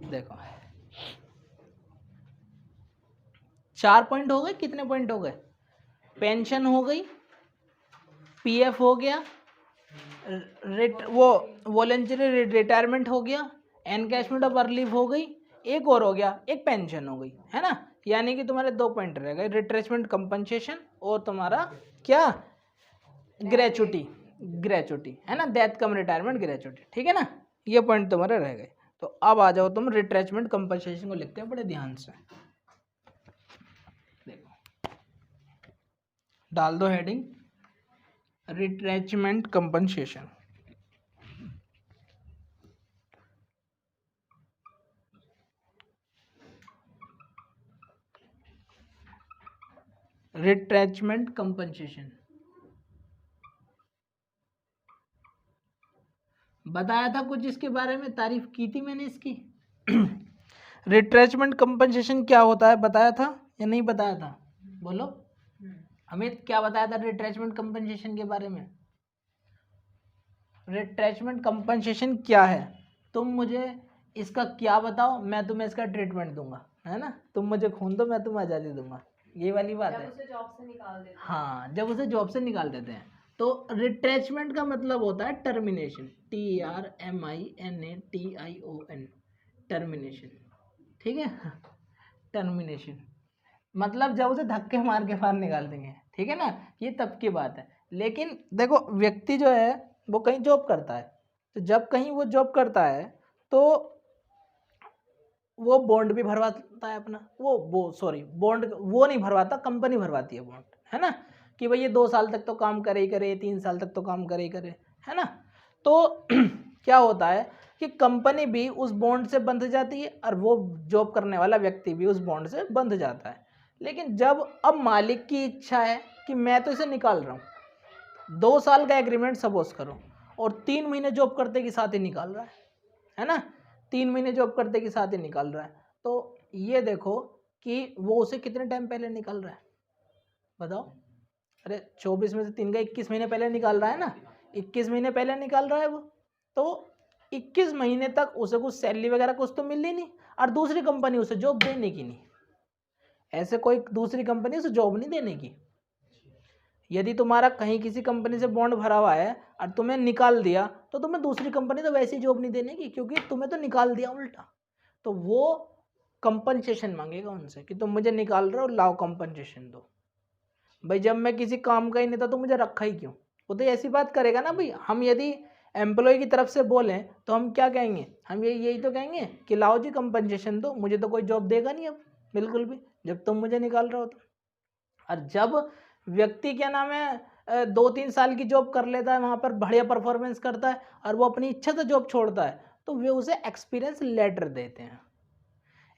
देखो 4 पॉइंट हो गए, कितने पॉइंट हो गए? पेंशन हो गई, पीएफ हो गया, वो वॉलेंटरी रिटायरमेंट हो गया, एनकैशमेंट ऑफ अर्ली लीव हो गई, एक और हो गया, एक पेंशन हो गई, है ना। यानी कि तुम्हारे 2 पॉइंट रह गए, रिट्रेसमेंट कंपनसेशन और तुम्हारा क्या, ग्रेचुटी है ना, डेथ कम रिटायरमेंट ग्रेचुटी, ठीक है ना। ये पॉइंट तुम्हारे रह गए। तो अब आ जाओ तुम रिट्रेसमेंट कंपनसेशन को लिखते हैं बड़े ध्यान से। देखो डाल दो heading retrenchment compensation. Retrenchment compensation बताया था कुछ इसके बारे में, तारीफ की थी मैंने इसकी। रिट्रेचमेंट कंपनसेशन क्या होता है बताया था या नहीं बताया था? बोलो अमित, क्या बताया था रिट्रेचमेंट कंपनसेशन के बारे में? रिट्रेचमेंट कंपनसेशन क्या है, तुम मुझे इसका क्या बताओ, मैं तुम्हें इसका ट्रीटमेंट दूंगा, है ना। तुम मुझे खून दो, मैं तुम्हें आज़ादी दूंगा, ये वाली बात है। उसे जॉब से निकाल देते हैं। हाँ, जब उसे जॉब से निकाल देते हैं। तो रिट्रेचमेंट का मतलब होता है टर्मिनेशन, TRMINATION, टर्मिनेशन, ठीक है। टर्मिनेशन मतलब जब उसे धक्के मार के बाहर निकाल देंगे, ठीक है ना, ये तब की बात है। लेकिन देखो व्यक्ति जो है वो कहीं जॉब करता है, तो जब कहीं वो जॉब करता है तो वो बॉन्ड भी भरवाता है अपना, वो सॉरी बॉन्ड वो नहीं भरवाता, कंपनी भरवाती है बॉन्ड, है ना, कि भाई ये 2 साल तक तो काम करे ही करे, 3 साल तक तो काम करे ही करे, है ना। तो क्या होता है कि कंपनी भी उस बॉन्ड से बंध जाती है और वो जॉब करने वाला व्यक्ति भी उस बॉन्ड से बंध जाता है। लेकिन जब अब मालिक की इच्छा है कि मैं तो इसे निकाल रहा हूँ, 2 साल का एग्रीमेंट सपोज करो और 3 महीने जॉब करते के साथ ही निकाल रहा है ना, 3 महीने जॉब करते के साथ ही निकाल रहा है, तो ये देखो कि वो उसे कितने टाइम पहले निकाल रहा है बताओ। अरे 24 में से 3 का 21 महीने पहले निकाल रहा है ना, 21 महीने पहले निकाल रहा है वो, तो 21 महीने तक उसे कुछ सैलरी वगैरह कुछ तो मिल ही नहीं, और दूसरी कंपनी उसे जॉब देने की नहीं, ऐसे कोई दूसरी कंपनी उसे जॉब नहीं देने की। यदि तुम्हारा कहीं किसी कंपनी से बॉन्ड भरा हुआ है और तुम्हें निकाल दिया, तो तुम्हें दूसरी कंपनी तो वैसे ही जॉब नहीं देने की, क्योंकि तुम्हें तो निकाल दिया उल्टा। तो वो कंपनसेशन मांगेगा उनसे कि तुम मुझे निकाल रहे हो, लाओ कंपनसेशन दो। भाई जब मैं किसी काम का ही नहीं था तो मुझे रखा ही क्यों, वो तो ऐसी बात करेगा ना भाई। हम यदि एम्प्लॉय की तरफ से बोलें तो हम क्या कहेंगे, हम यही तो कहेंगे कि लाओ जी कंपनसेशन दो, मुझे तो कोई जॉब देगा नहीं अब बिल्कुल भी, जब तुम मुझे निकाल रहे हो तो। और जब व्यक्ति क्या नाम है 2-3 साल की जॉब कर लेता है, वहाँ पर बढ़िया परफॉर्मेंस करता है और वो अपनी इच्छा से जॉब छोड़ता है, तो वे उसे एक्सपीरियंस लेटर देते हैं।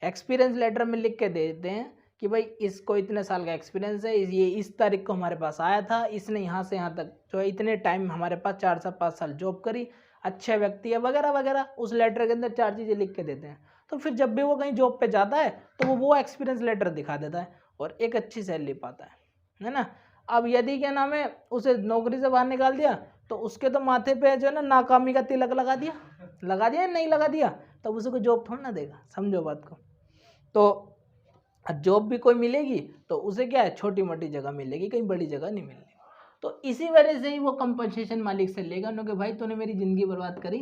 एक्सपीरियंस लेटर में लिख के देते हैं कि भाई इसको इतने साल का एक्सपीरियंस है, ये इस तारीख को हमारे पास आया था, इसने यहाँ से यहाँ तक जो है इतने टाइम हमारे पास 4 से 5 साल जॉब करी, अच्छा व्यक्ति है वगैरह वगैरह, उस लेटर के अंदर 4 चीज़ें लिख के देते हैं। तो फिर जब भी वो कहीं जॉब पे जाता है तो वो एक्सपीरियंस लेटर दिखा देता है और एक अच्छी सैलरी पाता है ना। अब यदि क्या नाम है उसे नौकरी से बाहर निकाल दिया, तो उसके तो माथे पे जो है ना नाकामी का तिलक लगा दिया नहीं लगा दिया, तब उसे कोई जॉब थोड़ा ना देगा, समझो बात को। तो जॉब भी कोई मिलेगी तो उसे क्या है, छोटी मोटी जगह मिलेगी, कहीं बड़ी जगह नहीं मिलेगी। तो इसी वजह से ही वो कंपनसेशन मालिक से लेगा, क्योंकि भाई तूने मेरी ज़िंदगी बर्बाद करी,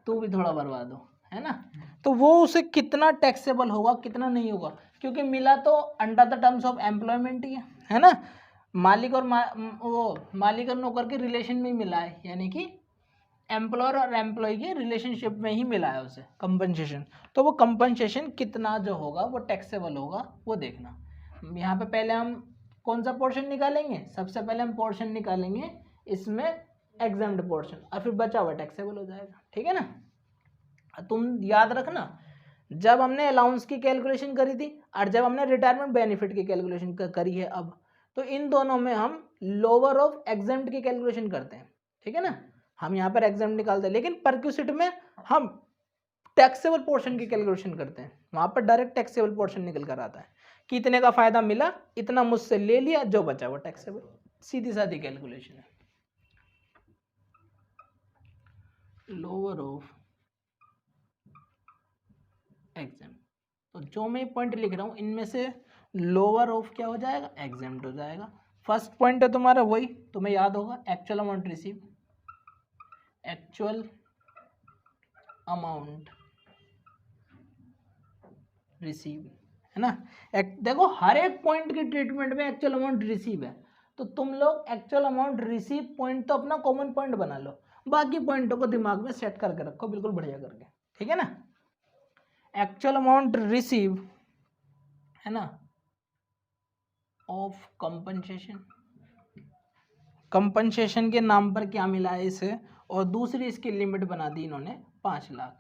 तू भी थोड़ा बर्बाद हो, है ना। तो वो उसे कितना टैक्सेबल होगा कितना नहीं होगा, क्योंकि मिला तो under the terms of employment ही है ना, मालिक और मालिक और नौकर के रिलेशन में ही मिला है, यानी कि एम्प्लॉयर और एम्प्लॉय के रिलेशनशिप में ही मिला है उसे कंपनसेशन। तो वो कंपनसेशन कितना जो होगा वो टैक्सेबल होगा वो देखना। यहाँ पे पहले हम कौन सा पोर्शन निकालेंगे, सबसे पहले हम पोर्शन निकालेंगे इसमें एग्जाम्ड पोर्शन, और फिर बचा हुआ टैक्सेबल हो जाएगा, ठीक है ना। तुम याद रखना, जब हमने अलाउंस की कैलकुलेशन करी थी और जब हमने रिटायरमेंट बेनिफिट की कैलकुलेशन करी है अब, तो इन दोनों में हम लोअर ऑफ एग्जाम्ड की कैलकुलेशन करते हैं, ठीक है ना। हम यहाँ पर एग्जाम निकालते हैं, लेकिन परक्यूसिट में हम टैक्सेबल पोर्शन की कैलकुलेशन करते हैं, वहां पर डायरेक्ट टैक्सेबल पोर्शन निकल कर आता है कि इतने का फायदा मिला, इतना मुझसे ले लिया, जो बचा वो टैक्सेबल, सीधी साधी कैलकुलेशन है। Lower of exam. तो जो मैं पॉइंट लिख रहा हूँ इनमें से लोअर ऑफ क्या हो जाएगा, एग्जाम्ड हो जाएगा। फर्स्ट पॉइंट है तुम्हारा वही, तुम्हें याद होगा, actual amount receive, actual amount receive, है ना। देखो हर एक पॉइंट के ट्रीटमेंट में एक्चुअल अमाउंट रिसीव है, तो तुम लोग एक्चुअल अमाउंट रिसीव पॉइंट तो अपना कॉमन पॉइंट बना लो, बाकी पॉइंटों को दिमाग में सेट करके रखो बिल्कुल बढ़िया करके, ठीक है ना। एक्चुअल अमाउंट रिसीव, है ना, ऑफ कंपनसेशन, कंपनसेशन के नाम पर क्या मिला है इसे, और दूसरी इसकी लिमिट बना दी इन्होंने 5 लाख।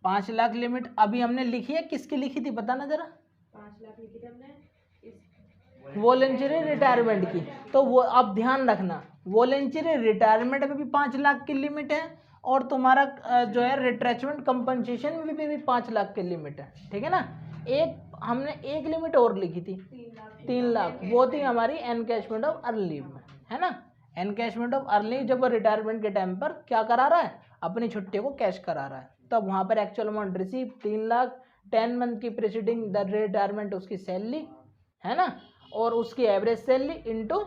5 लाख लिमिट अभी हमने लिखी है, किसकी लिखी थी बताना जरा। 5 लाख लिखी थी हमने वॉलेंटरी रिटायरमेंट की। तो वो अब ध्यान रखना, वॉलेंटरी रिटायरमेंट में भी 5 लाख की लिमिट है, और तुम्हारा जो है रिट्रेचमेंट कंपनसेशन में भी 5 लाख की लिमिट है, ठीक है ना। एक हमने एक लिमिट और लिखी थी 3 लाख, वो थी हमारी एनकैशमेंट ऑफ अर्न लीव में, है ना। एनकैशमेंट ऑफ अर्न लीव जब वो रिटायरमेंट के टाइम पर क्या करा रहा है, अपनी छुट्टियों को कैश करा रहा है, तब वहां पर actual amount receive 3 lakh, 10 month की प्रीसीडिंग द रिटायरमेंट उसकी सैलरी, है ना, और उसकी average salary into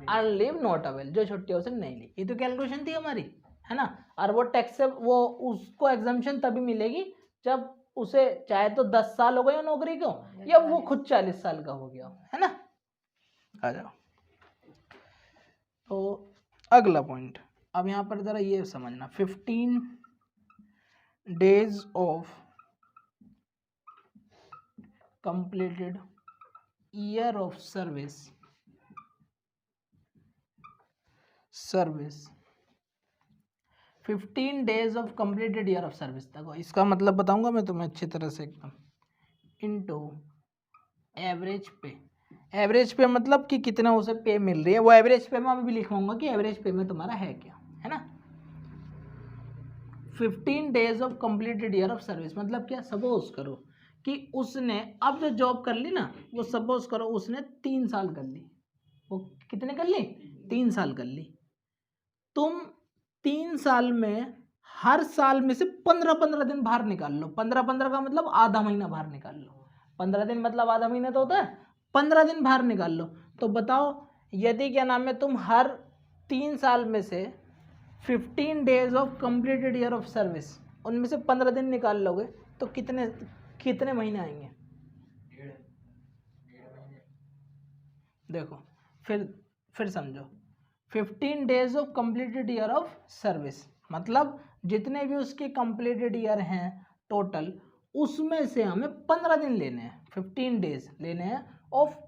earn leave not avail, जो छुट्टियों से नहीं ली। ये तो कैलकुलेशन थी हमारी, है ना। और वो टैक्स से वो उसको एग्जम्पशन तभी मिलेगी जब उसे चाहे तो 10 साल हो गए हो नौकरी को, या वो खुद 40 साल का हो गया, है ना। आ जाओ, तो अगला पॉइंट, अब यहाँ पर जरा ये समझना, 15 days of completed year of service 15 days of completed year of service। देखो इसका मतलब बताऊंगा मैं तुम्हें अच्छी तरह से एकदम, इनटू एवरेज पे। एवरेज पे मतलब कि कितना उसे पे मिल रही है, वो एवरेज पे मैं अभी लिखवाऊंगा कि एवरेज पे में तुम्हारा है क्या, है ना। 15 days of completed year of service मतलब क्या, सपोज करो कि उसने अब जो जॉब कर ली ना, वो सपोज करो उसने 3 साल कर ली, वो कितने कर ली, 3 साल कर ली। तुम 3 साल में हर साल में से 15-15 दिन बाहर निकाल लो, 15-15 का मतलब आधा महीना बाहर निकाल लो, 15 दिन मतलब आधा महीना तो होता है, 15 दिन बाहर निकाल लो। तो बताओ यदि क्या नाम है, तुम हर 3 साल में से 15 days of completed year of service उनमें से 15 दिन निकाल लोगे, तो कितने कितने महीने आएंगे, देखो फिर समझो। 15 days of completed year of service मतलब जितने भी उसके कंप्लीटेड ईयर हैं टोटल, उसमें से हमें 15 दिन लेने हैं, 15 डेज लेने हैं of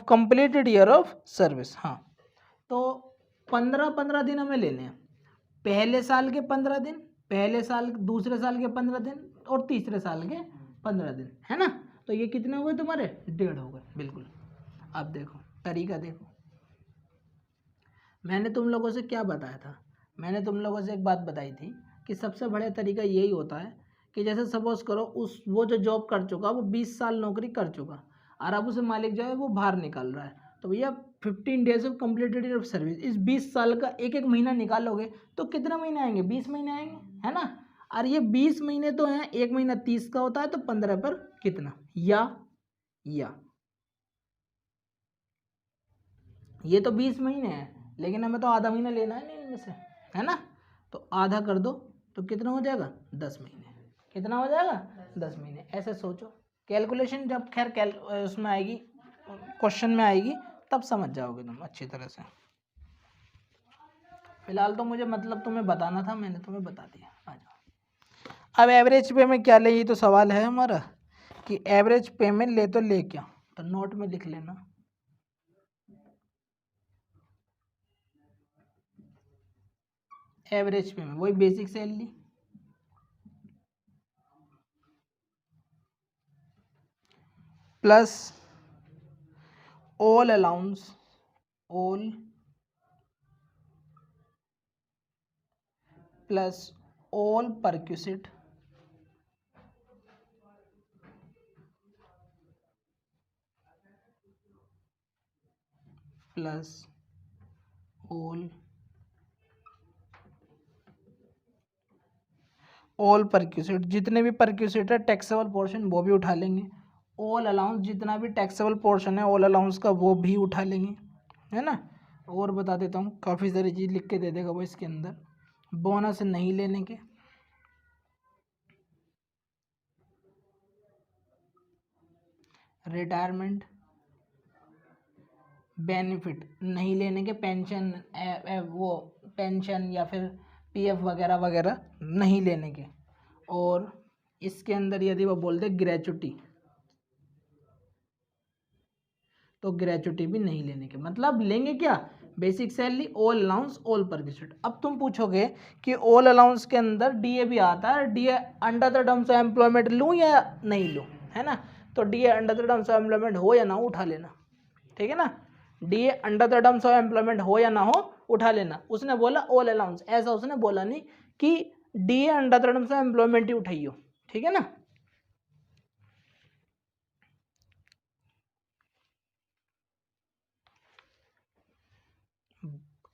completed year of service. हाँ, तो 15-15 दिन हमें लेने हैं, पहले साल के 15 दिन, पहले साल दूसरे साल के 15 दिन, और तीसरे साल के 15 दिन, है ना। तो ये कितने हो गए तुम्हारे, 1.5 हो गए, बिल्कुल। अब देखो तरीका देखो, मैंने तुम लोगों से क्या बताया था, मैंने तुम लोगों से एक बात बताई थी कि सबसे बढ़िया तरीका यही होता है कि जैसे सपोज करो वो जो जॉब कर चुका, वो 20 साल नौकरी कर चुका, और अब उसे मालिक जो है वो बाहर निकाल रहा है, तो भैया 15 days of completed year of service, इस 20 साल का एक एक महीना निकालोगे तो कितने महीने आएंगे, 20 महीने आएंगे, है ना। और ये 20 महीने तो हैं, एक महीना 30 का होता है, तो 15 पर कितना, या ये तो 20 महीने हैं, लेकिन हमें तो आधा महीना लेना है नहीं इनमें से, है ना। तो आधा कर दो तो कितना हो जाएगा, 10 महीने। कितना हो जाएगा, 10 महीने। ऐसे सोचो, कैलकुलेशन जब खैर उसमें आएगी, क्वेश्चन में आएगी, तब समझ जाओगे तुम अच्छी तरह से। फिलहाल तो मुझे मतलब तुम्हें बताना था, मैंने तुम्हें बता दिया। आ जाओ, अब एवरेज पे में क्या ले, ये तो सवाल है हमारा कि एवरेज पे में ले तो ले क्या, तो नोट में लिख लेना, एवरेज पे में वही basic salary plus all allowance, all plus all perquisite plus all all perquisite, जितने भी परक्यूसिट है टैक्सेबल पोर्शन वो भी उठा लेंगे। ऑल अलाउंस, जितना भी टैक्सेबल पोर्शन है ऑल अलाउंस का वो भी उठा लेंगे, है ना। और बता देता हूँ, काफ़ी सारी चीज़ लिख के दे देगा वो इसके अंदर। बोनस नहीं लेने के, रिटायरमेंट बेनिफिट नहीं लेने के, पेंशन वो पेंशन या फिर पीएफ वगैरह वगैरह नहीं लेने के। और इसके अंदर यदि वो बोल दे ग्रेचुटी, तो ग्रेचुटी भी नहीं लेने के। मतलब लेंगे क्या, basic salary, all allowance, all perquisite. अब तुम पूछोगे कि ऑल अलाउंस के अंदर डीए भी आता है, DA under the terms of employment लूँ या नहीं लूँ, है ना। तो DA under the terms of employment हो या ना हो उठा लेना, ठीक है ना। DA under the terms of employment हो या ना हो उठा लेना। उसने बोला ऑल अलाउंस, ऐसा उसने बोला नहीं कि DA under the terms of employment ही उठाइयो, ठीक है ना।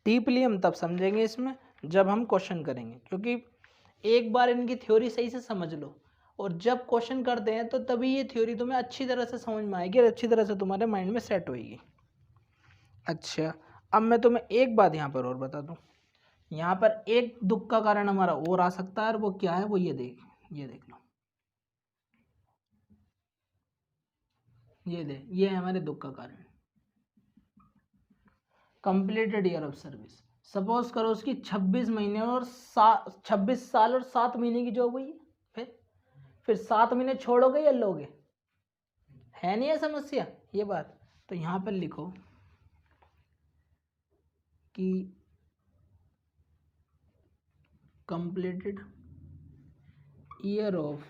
डीपली हम तब समझेंगे इसमें जब हम क्वेश्चन करेंगे, क्योंकि एक बार इनकी थ्योरी सही से समझ लो और जब क्वेश्चन करते हैं तो तभी ये थ्योरी तुम्हें अच्छी तरह से समझ में आएगी और अच्छी तरह से तुम्हारे माइंड में सेट होएगी। अच्छा, अब मैं तुम्हें एक बात यहाँ पर और बता दूँ, यहाँ पर एक दुख का कारण हमारा और आ सकता है, और वो क्या है, वो ये देख लो, ये है हमारे दुख का कारण, completed year of service. Suppose करो उसकी 26 महीने और 26 साल और 7 महीने की जॉब हुई, फिर 7 महीने छोड़ोगे या लोगे, है नहीं है समस्या ये बात। तो यहाँ पर लिखो कि completed year of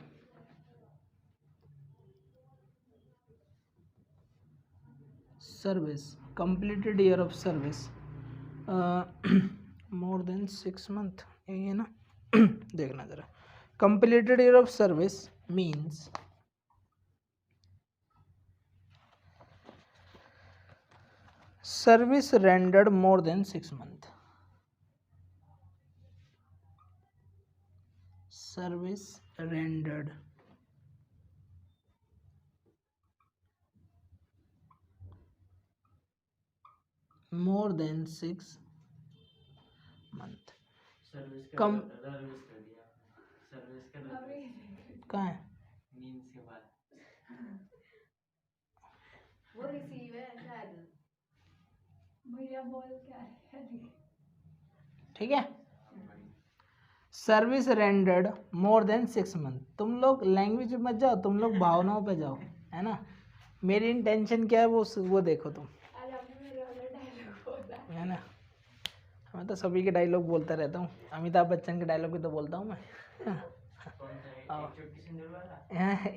service, completed year of service more than 6 month, ये ना देखना जरा। completed year of service means service rendered more than 6 month, service rendered more than 6 month। कम कहाँ है, वो रिसीव है शायद, भैया बोल क्या है, ठीक है। सर्विस रेंडर्ड मोर देन 6 मंथ। तुम लोग लैंग्वेज मत जाओ, तुम लोग भावनाओं पे जाओ, है ना। मेरी इंटेंशन क्या है वो देखो तुम, आज आपने मेरे वाला डायलॉग बोला है ना। मैं तो सभी के डायलॉग बोलता रहता हूँ, अमिताभ बच्चन के डायलॉग भी तो बोलता हूँ मैं।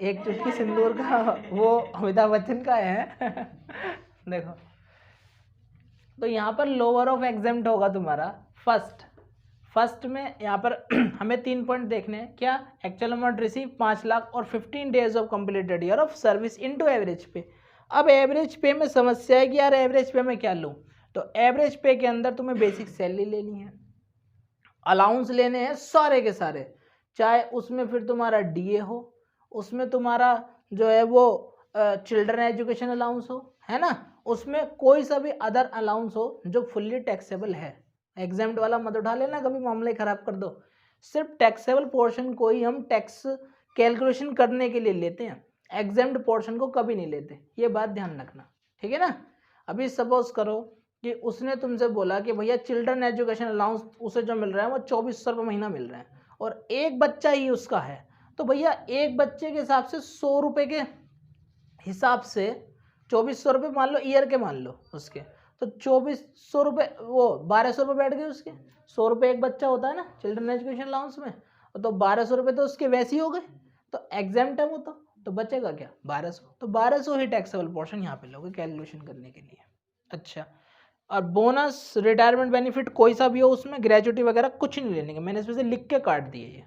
एक चुटकी सिंदूर का वो अमिताभ बच्चन का है। देखो, तो यहाँ पर लोअर ऑफ एग्जाम्प्ट होगा तुम्हारा फर्स्ट में। यहाँ पर हमें 3 पॉइंट देखने हैं, क्या, एक्चुअल अमाउंट रिसीव 5 लाख और 15 days of completed year of service into average पे। अब एवरेज पे में समस्या है कि यार एवरेज पे में क्या लूँ, तो एवरेज पे के अंदर तुम्हें बेसिक सैलरी लेनी है, अलाउंस लेने हैं सारे के सारे, चाहे उसमें फिर तुम्हारा डीए हो, उसमें तुम्हारा जो है वो चिल्ड्रन एजुकेशन अलाउंस हो, है ना, उसमें कोई सा भी अदर अलाउंस हो जो फुल्ली टैक्सेबल है। एग्जाम्प्ट वाला मत उठा लेना, कभी मामले खराब कर दो। सिर्फ टैक्सेबल पोर्शन को ही हम टैक्स कैलकुलेशन करने के लिए लेते हैं, एग्जाम्प्ट पोर्शन को कभी नहीं लेते, ये बात ध्यान रखना, ठीक है ना। अभी सपोज करो कि उसने तुमसे बोला कि भैया चिल्ड्रन एजुकेशन अलाउंस उसे जो मिल रहा है वो 2400 रुपये महीना मिल रहा है और एक बच्चा ही उसका है, तो भैया एक बच्चे के हिसाब से 100 रुपये के हिसाब से 2400 रुपये मान लो ईयर के, मान लो उसके, तो 2400 रुपये, वो 1200 रुपये बैठ गए उसके। 100 रुपये एक बच्चा होता है ना चिल्ड्रन एजुकेशन अलाउंस में, तो 1200 रुपये तो उसके वैसे ही हो गए, तो एग्जाम्प्ट है वो, तो बचेगा क्या, 1200। तो 1200 ही टैक्सेबल पोर्शन यहाँ पे लोगे कैलकुलेशन करने के लिए। अच्छा, और बोनस, रिटायरमेंट बेनिफिट कोई सा भी हो, उसमें ग्रेजुटी वगैरह कुछ नहीं लेने के, मैंने इसमें से लिख के काट दिए ये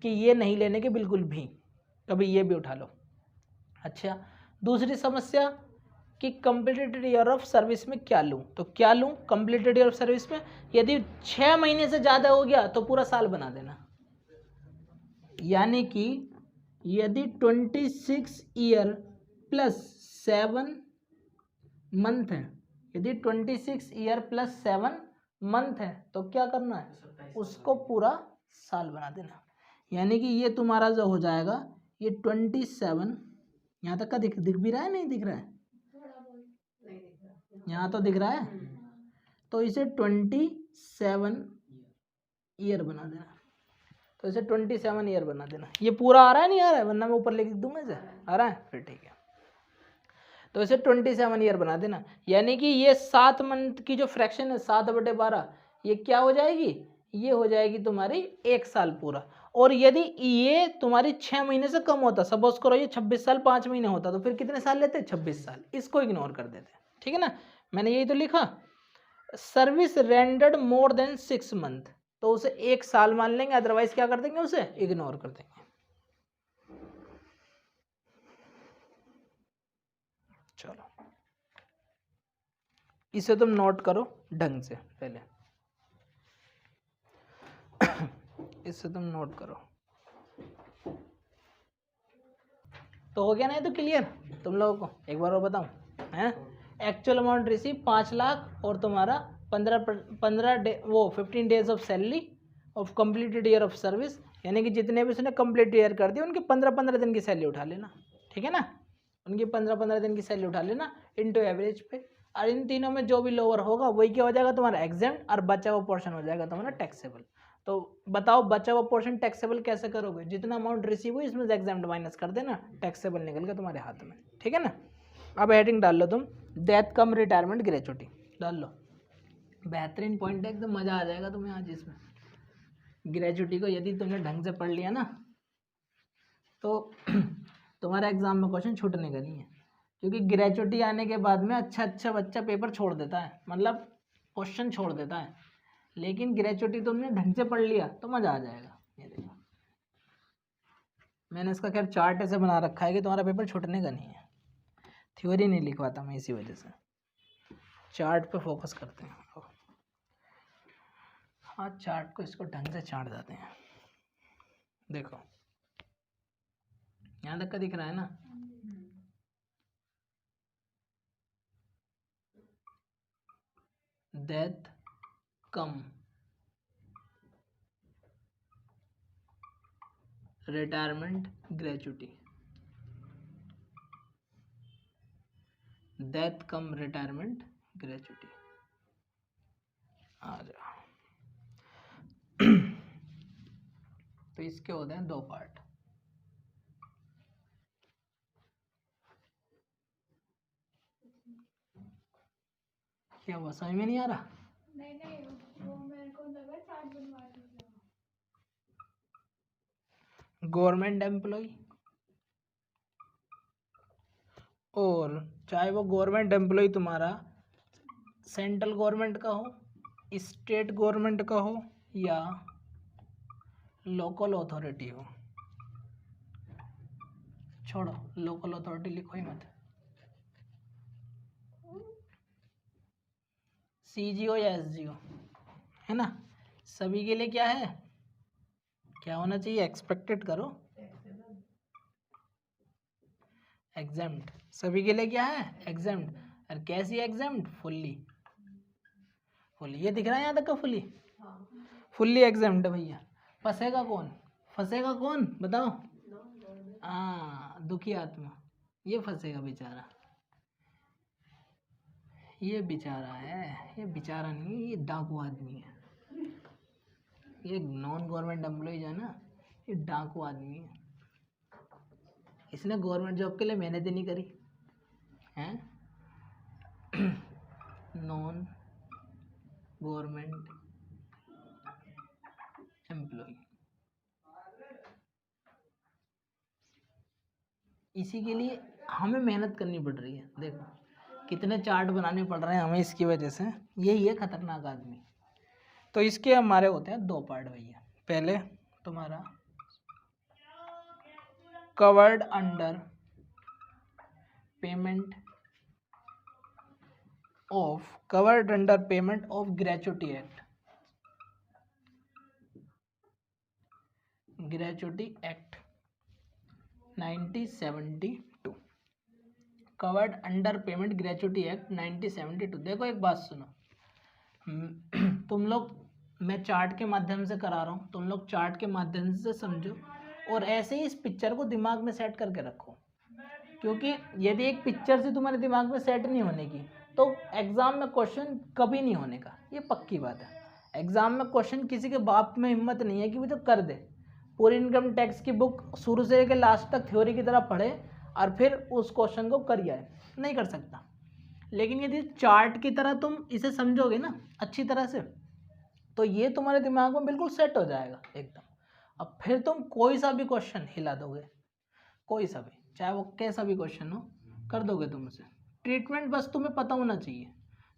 कि ये नहीं लेने के बिल्कुल भी, कभी ये भी उठा लो। अच्छा, दूसरी समस्या कि कंप्लीटेड ईयर ऑफ सर्विस में क्या लूँ, तो क्या लूँ कंप्लीटेड ईयर ऑफ सर्विस में, यदि 6 महीने से ज़्यादा हो गया तो पूरा साल बना देना, यानी कि यदि 26 ईयर प्लस 7 मंथ है, यदि 26 ईयर प्लस 7 मंथ है तो क्या करना है, उसको पूरा साल बना देना। यानी कि ये तुम्हारा जो हो जाएगा ये 27, यहाँ तक का दिख भी रहा है, नहीं दिख रहा है, यहाँ तो दिख रहा है, तो इसे 27 ईयर बना देना। तो इसे 27 ईयर बना देना। ये पूरा आ रहा है, नहीं आ रहा है, वरना मैं ऊपर लिख दूंगा इसे, आ रहा है, फिर ठीक है। तो इसे 27 ईयर बना देना। यानी कि ये 7 मंथ की जो फ्रैक्शन है 7/12, ये क्या हो जाएगी, ये हो जाएगी तुम्हारी 1 साल पूरा। और यदि ये तुम्हारी 6 महीने से कम होता, सपोज करो ये 26 साल 5 महीने होता, तो फिर कितने साल लेते, 26 साल। इसको इग्नोर कर देते, ठीक है ना। मैंने यही तो लिखा, सर्विस रेंडर्ड मोर देन 6 मंथ, तो उसे 1 साल मान लेंगे, अदरवाइज क्या कर देंगे, उसे इग्नोर कर देंगे। चलो इसे तुम नोट करो ढंग से पहले, इसे तुम नोट करो। तो हो गया ना ये तो क्लियर तुम लोगों को। एक बार और बताऊं, है एक्चुअल अमाउंट रिसीव 5 लाख और तुम्हारा 15 days of salary of completed year of service, यानी कि जितने भी उसने कंप्लीट ईयर कर दिए उनके 15-15 दिन की सैलरी उठा लेना, ठीक है ना, उनकी 15-15 दिन की सैलरी उठा लेना इनटू एवरेज पे। और इन तीनों में जो भी लोअर होगा वही क्या हो जाएगा तुम्हारा एग्जेम्प्ट, और बचा हुआ पोर्शन हो जाएगा तुम्हारा टैक्सेबल। तो बताओ बचा हुआ पोर्शन टैक्सेबल कैसे करोगे, जितना अमाउंट रिसीव हुई इसमें से एग्जेम्प्ट माइनस कर देना, टैक्सेबल निकल गया तुम्हारे हाथ में, ठीक है ना। अब हेडिंग डाल लो तुम, डेथ कम रिटायरमेंट ग्रेचुटी डाल लो, बेहतरीन पॉइंट है, एकदम मज़ा आ जाएगा तुम्हें आज इसमें। ग्रेचुटी को यदि तुमने ढंग से पढ़ लिया ना तो तुम्हारा एग्जाम में क्वेश्चन छूटने का नहीं है, क्योंकि ग्रेचुटी आने के बाद में अच्छा बच्चा पेपर छोड़ देता है, मतलब क्वेश्चन छोड़ देता है, लेकिन ग्रेचुटी तुमने ढंग से पढ़ लिया तो मज़ा आ जाएगा। ये देखो मैंने इसका खैर चार्ट ऐसे बना रखा है कि तुम्हारा पेपर छूटने का नहीं है, थ्योरी नहीं लिखवाता मैं इसी वजह से, चार्ट पे फोकस करते हैं। हाँ चार्ट को इसको ढंग से चाट देते हैं। देखो यहाँ तक का दिख रहा है ना, डेथ कम रिटायरमेंट ग्रेचुटी, डेथ कम रिटायरमेंट ग्रेचुटी आ जाओ। तो इसके होते हैं 2 पार्ट। क्या हुआ, समझ में नहीं आ रहा? नहीं वो मेरे को लगा चार्ट बनवा दीजिए। गवर्नमेंट एम्प्लॉय, और चाहे वो गवर्नमेंट एम्प्लॉय तुम्हारा सेंट्रल गवर्नमेंट का हो, स्टेट गवर्नमेंट का हो, या लोकल अथॉरिटी हो, छोड़ो लोकल अथॉरिटी लिखो ही मत, सीजीओ या एसजीओ, है ना, सभी के लिए क्या है, क्या होना चाहिए, एक्सपेक्टेड करो, एग्जेम्प्ट, सभी के लिए क्या है, एग्जेम्प्ट। और कैसी एग्जेम्प्ट, फुल्ली, ये दिख रहा है यहाँ तक का, फुल्ली एग्जेम्प्ट है भैया। फंसेगा कौन बताओ, दुखी आत्मा, ये फंसेगा बेचारा, ये बेचारा है, ये बेचारा नहीं, ये डाकू आदमी है, ये नॉन गवर्नमेंट एम्प्लॉय है ना, ये डाकू आदमी है, इसने गवर्नमेंट जॉब के लिए मेहनत ही नहीं करी हैं। नॉन गवर्नमेंट एम्प्लॉय, इसी के लिए हमें मेहनत करनी पड़ रही है। देखो कितने चार्ट बनाने पड़ रहे हैं हमें इसकी वजह से, यही है खतरनाक आदमी। तो इसके हमारे होते हैं 2 पार्ट भैया। पहले तुम्हारा covered under payment of gratuity act, gratuity act 1972, covered under payment gratuity act 1972। देखो एक बात सुनो, तुम लोग, मैं चार्ट के माध्यम से करा रहा हूँ, तुम लोग चार्ट के माध्यम से समझो और ऐसे ही इस पिक्चर को दिमाग में सेट करके रखो, क्योंकि यदि एक पिक्चर से तुम्हारे दिमाग में सेट नहीं होने की तो एग्जाम में क्वेश्चन कभी नहीं होने का, ये पक्की बात है। एग्जाम में क्वेश्चन किसी के बाप में हिम्मत नहीं है कि वो जो कर दे, पूरी इनकम टैक्स की बुक शुरू से लेकर लास्ट तक थ्योरी की तरह पढ़े और फिर उस क्वेश्चन को कर आए, नहीं कर सकता। लेकिन यदि चार्ट की तरह तुम इसे समझोगे ना अच्छी तरह से, तो ये तुम्हारे दिमाग में बिल्कुल सेट हो जाएगा एकदम। अब फिर तुम कोई सा भी क्वेश्चन हिला दोगे, कोई सा भी, चाहे वो कैसा भी क्वेश्चन हो, कर दोगे तुम उसे। ट्रीटमेंट बस तुम्हें पता होना चाहिए।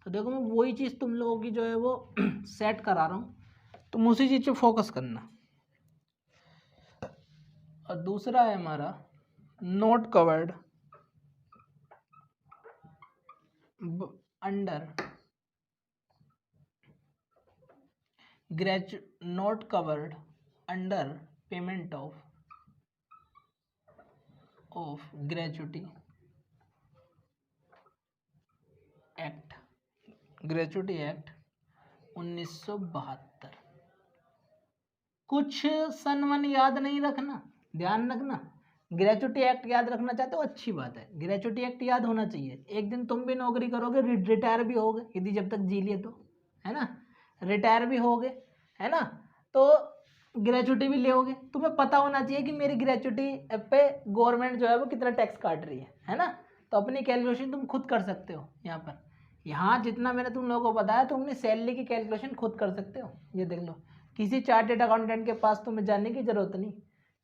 तो देखो मैं वही चीज़ तुम लोगों की जो है वो सेट करा रहा हूँ, तुम उसी चीज़ पे फोकस करना। और दूसरा है हमारा note covered under note covered under payment of gratuity act 1972। कुछ सन वन याद नहीं रखना, ध्यान रखना। ग्रेचुटी एक्ट याद रखना चाहते हो, अच्छी बात है, ग्रेचुटी एक्ट याद होना चाहिए। एक दिन तुम भी नौकरी करोगे, रिटायर भी होगे, यदि जब तक जी लिए तो, है ना, रिटायर भी होगे, है ना, तो ग्रेचुटी भी लेोगे। तुम्हें पता होना चाहिए कि मेरी ग्रेचुटी पे गवर्नमेंट जो है वो कितना टैक्स काट रही है ना। तो अपनी कैलकुलेशन तुम खुद कर सकते हो। यहाँ जितना मैंने तुम लोगों को बताया, तुम अपनी सैलरी की कैलकुलेशन खुद कर सकते हो। ये देख लो, किसी चार्टेड अकाउंटेंट के पास तुम्हें जाने की जरूरत नहीं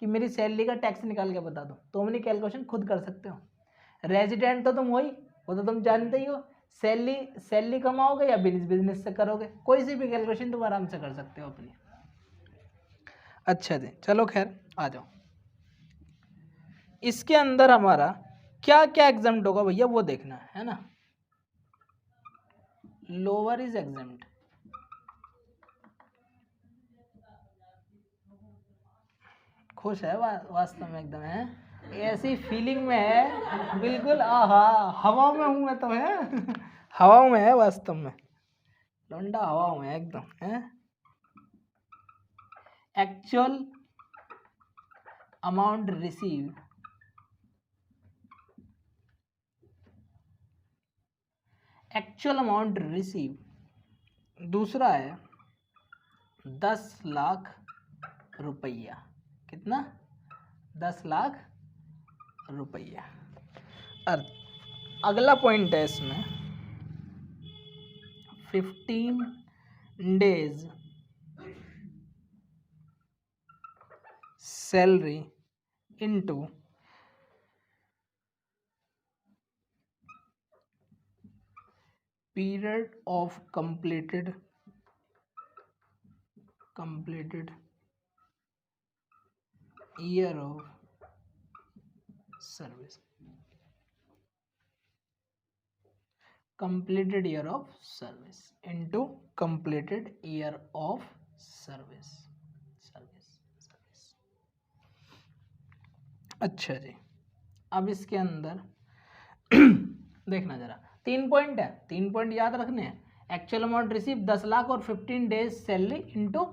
कि मेरी सैलरी का टैक्स निकाल के बता दो, तुम अपनी कैलकुलेशन खुद कर सकते हो। रेजिडेंट तो तुम हो ही, वो तो तुम जानते ही हो। सैलरी कमाओगे या बिजनेस से करोगे, कोई सी भी कैलकुलेशन तुम आराम से कर सकते हो अपनी। अच्छा जी, चलो खैर आ जाओ। इसके अंदर हमारा क्या क्या एग्जाम्प्ट होगा भैया, वो देखना है ना। लोअर इज एग्जाम्प्ट, खुश है वास्तव में एकदम, है ऐसी फीलिंग में है बिल्कुल, आहा हवा में हूं मैं तो, है हवा में है वास्तव में, लौंडा हवा में एकदम है। एक्चुअल अमाउंट रिसीव दूसरा है 10 लाख रुपया। कितना? 10 लाख रुपया। और अगला पॉइंट है इसमें 15 days salary into period of completed year of service, completed year of service into completed year of service। अच्छा जी, अब इसके अंदर देखना जरा, 3 पॉइंट है, 3 पॉइंट याद रखने हैं। एक्चुअल अमाउंट रिसीव 10 लाख और 15 days salary into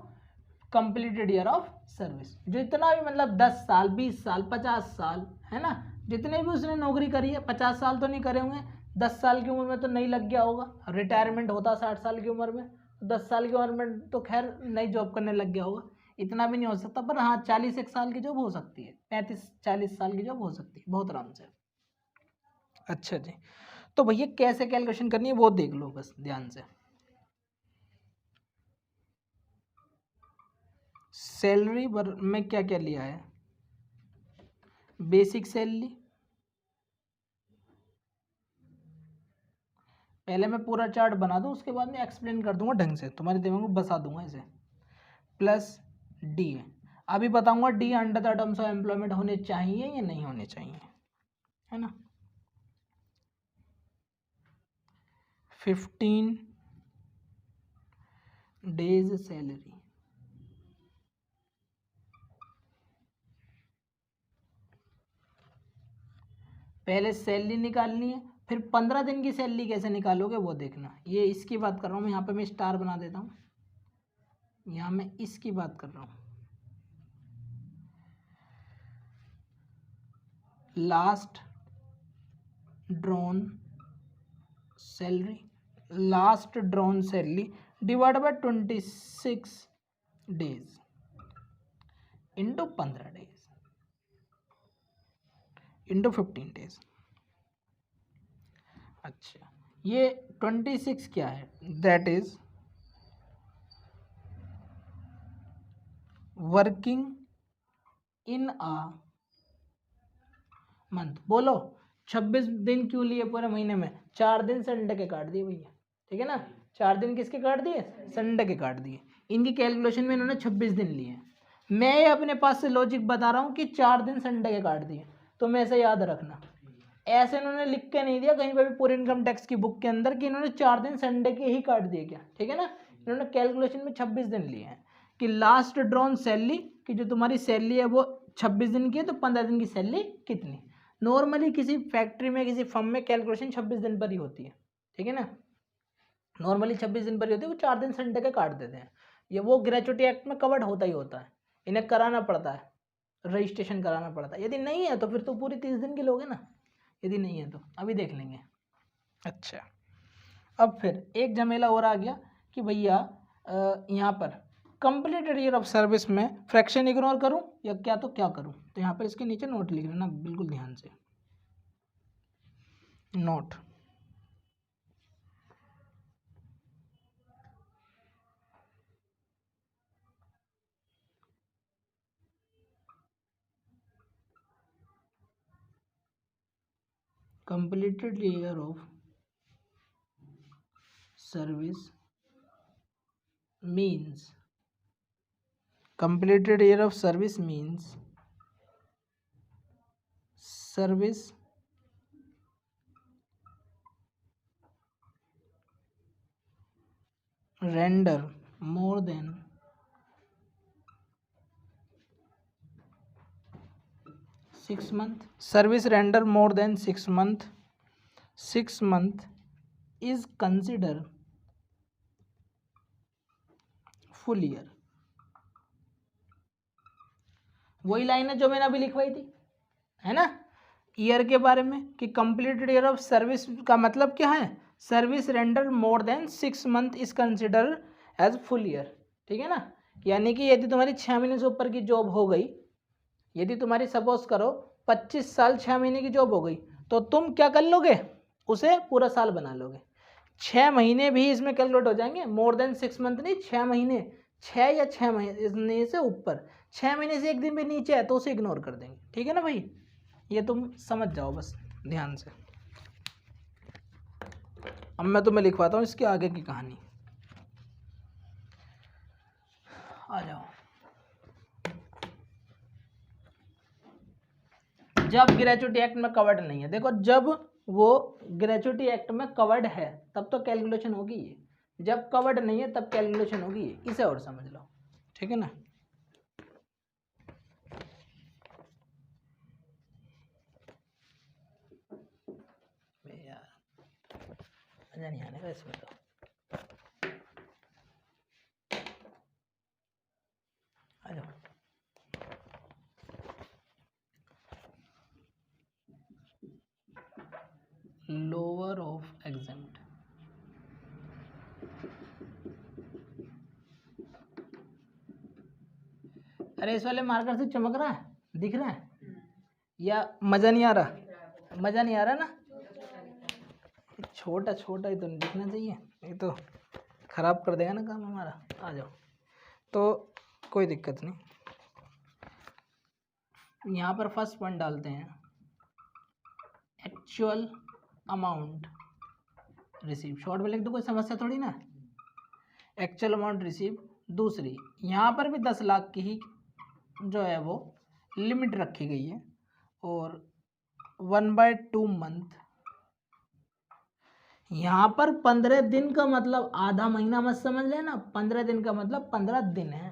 completed year of service. जितना भी मतलब 10 साल 20 साल 50 साल, है ना, जितने भी उसने नौकरी करी है, 50 साल तो नहीं करे होंगे, 10 साल की उम्र में तो नहीं लग गया होगा, रिटायरमेंट होता 60 साल की उम्र में, 10 साल की उम्र में तो खैर नई जॉब करने लग गया होगा, इतना भी नहीं हो सकता, पर हाँ 40 साल की जॉब हो सकती है, 35-40 साल की जॉब हो सकती है बहुत आराम से। अच्छा जी, तो भैया कैसे कैलकुलेशन करनी है वो देख लो बस ध्यान से। सैलरी में क्या क्या लिया है, बेसिक सैलरी, पहले मैं पूरा चार्ट बना दूं, उसके बाद मैं एक्सप्लेन कर दूंगा ढंग से, तुम्हारे दिमाग में बसा दूंगा इसे। प्लस डी, अभी बताऊंगा D under the terms of employment होने चाहिए या नहीं होने चाहिए, है ना। 15 days सैलरी पहले सैलरी निकालनी है, फिर 15 दिन की सैलरी कैसे निकालोगे वो देखना। ये इसकी बात कर रहा हूँ मैं, यहाँ पे मैं स्टार बना देता हूँ, यहाँ मैं इसकी बात कर रहा हूँ। Last drawn salary divide by 26 days into 15 days into 15 days. अच्छा, ये 26 क्या है? That is working in a month. बोलो 26 दिन क्यों लिए पूरे महीने में? 4 दिन संडे के काट दिए भैया, ठीक है ना। 4 दिन किसके काट दिए? संडे के काट दिए। इनकी कैलकुलेशन में इन्होंने 26 दिन लिए। मैं अपने पास से लॉजिक बता रहा हूँ कि 4 दिन संडे के काट दिए, तो मैं ऐसे याद रखना। ऐसे इन्होंने लिख के नहीं दिया कहीं पर भी पूरे इनकम टैक्स की बुक के अंदर कि इन्होंने 4 दिन संडे के ही काट दिए क्या, ठीक है ना। इन्होंने कैलकुलेशन में 26 दिन लिए हैं कि लास्ट ड्रॉन सैलरी की जो तुम्हारी सैलरी है वो 26 दिन की है, तो 15 दिन की सैलरी कितनी। नॉर्मली किसी फैक्ट्री में, किसी फर्म में कैलकुलेशन 26 दिन पर ही होती है, ठीक है ना। नॉर्मली 26 दिन पर ही होती है, वो 4 दिन संडे के काट देते हैं। ये वो ग्रेचुटी एक्ट में कवर्ड होता ही होता है, इन्हें कराना पड़ता है, रजिस्ट्रेशन कराना पड़ता है। यदि नहीं है तो फिर तो पूरी 30 दिन की लोगे ना, यदि नहीं है तो अभी देख लेंगे। अच्छा, अब फिर एक झमेला और आ गया कि भैया यहाँ पर कंप्लीटेड ईयर ऑफ सर्विस में फ्रैक्शन इग्नोर करूँ या क्या, तो क्या करूँ। तो यहाँ पर इसके नीचे नोट लिख लेना बिल्कुल ध्यान से, note. completed year of service means completed year of service means service render more than 6 month, service render more than 6 month, 6 month is considered full year। वही लाइन है जो मैंने अभी लिखवाई थी, है ना, ईयर के बारे में कि कंप्लीटेड ईयर ऑफ सर्विस का मतलब क्या है, service render more than 6 month is consider as full year, ठीक है ना। यानी कि यदि तुम्हारी 6 महीने से ऊपर की जॉब हो गई, यदि तुम्हारी सपोज करो 25 साल 6 महीने की जॉब हो गई, तो तुम क्या कर लोगे, उसे पूरा साल बना लोगे। 6 महीने भी इसमें कैलकुलेट हो जाएंगे, मोर देन 6 मंथ नहीं, 6 महीने, 6 या 6 महीने से ऊपर, 6 महीने से एक दिन भी नीचे है तो उसे इग्नोर कर देंगे, ठीक है ना भाई। ये तुम समझ जाओ बस ध्यान से। अब मैं तुम्हें लिखवाता हूँ इसके आगे की कहानी, आ जाओ। जब ग्रेचुटी एक्ट में कवर्ड नहीं है, देखो जब वो ग्रेचुटी एक्ट में कवर्ड है तब तो कैलकुलेशन होगी ये, जब कवर्ड नहीं है तब कैलकुलेशन होगी ये, इसे और समझ लो, ठीक है ना। यार मजा नहीं आने का इसमें तो। आ जाओ, लोअर ऑफ एग्जेम्प्ट, अरे इस वाले मार्कर से चमक रहा है, दिख रहा है या मजा नहीं आ रहा, मजा नहीं आ रहा ना। छोटा छोटा ही तो दिखना चाहिए, ये तो खराब कर देगा ना काम हमारा। आ जाओ, तो कोई दिक्कत नहीं, यहाँ पर फर्स्ट पॉइंट डालते हैं, एक्चुअल अमाउंट रिसीव, शॉर्ट में लिख दो, कोई समस्या थोड़ी ना, एक्चुअल अमाउंट रिसीव। दूसरी, यहाँ पर भी 10 लाख की ही जो है वो लिमिट रखी गई है, और 1/2 मंथ, यहाँ पर 15 दिन का मतलब आधा महीना मत समझ लेना, 15 दिन का मतलब 15 दिन है,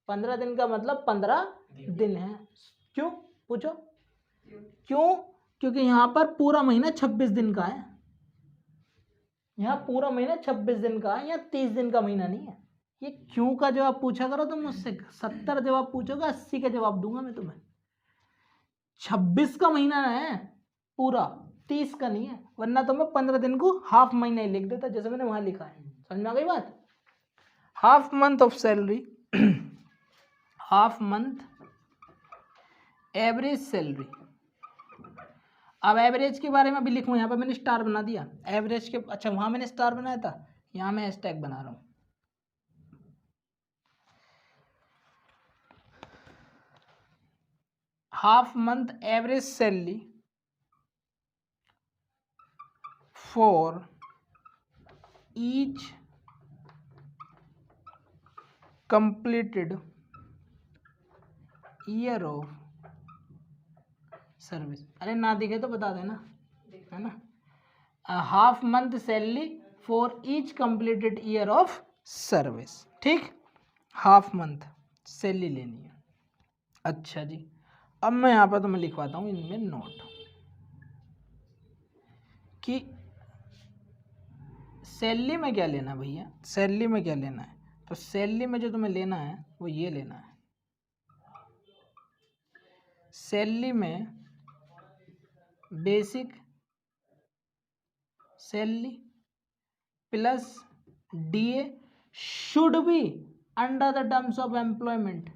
15 दिन का मतलब 15 दिन है। क्यों पूछो, क्यों? क्योंकि यहाँ पर पूरा महीना 26 दिन का है, यहाँ पूरा महीना 26 दिन का है, यहाँ 30 दिन का महीना नहीं है। ये क्यों का जवाब पूछा करो तुम मुझसे, 70 जवाब पूछोगे 80 का जवाब दूंगा मैं तुम्हें। 26 का महीना है पूरा, 30 का नहीं है, वरना तो मैं 15 दिन को हाफ महीना ही लिख देता जैसे मैंने वहां लिखा है। समझ में आ गई बात। Half month of salary, half month average salary. अब एवरेज के बारे में भी लिखूँ, यहाँ पर मैंने स्टार बना दिया एवरेज के, अच्छा वहाँ मैंने स्टार बनाया था, यहाँ मैं हैशटैग बना रहा हूँ। Half month average salary for each completed year of service. अरे ना दिखे तो बता देना, है ना। Half month salary for each completed year of service, ठीक। हाफ मंथ सैलरी लेनी है। अच्छा जी, अब मैं यहाँ पर तुम्हें लिखवाता हूँ इनमें नोट कि सैलरी में क्या लेना है भैया, सैलरी में क्या लेना है। तो सैलरी में जो तुम्हें लेना है वो ये लेना है, सैलरी में basic salary plus DA should be under the terms of employment.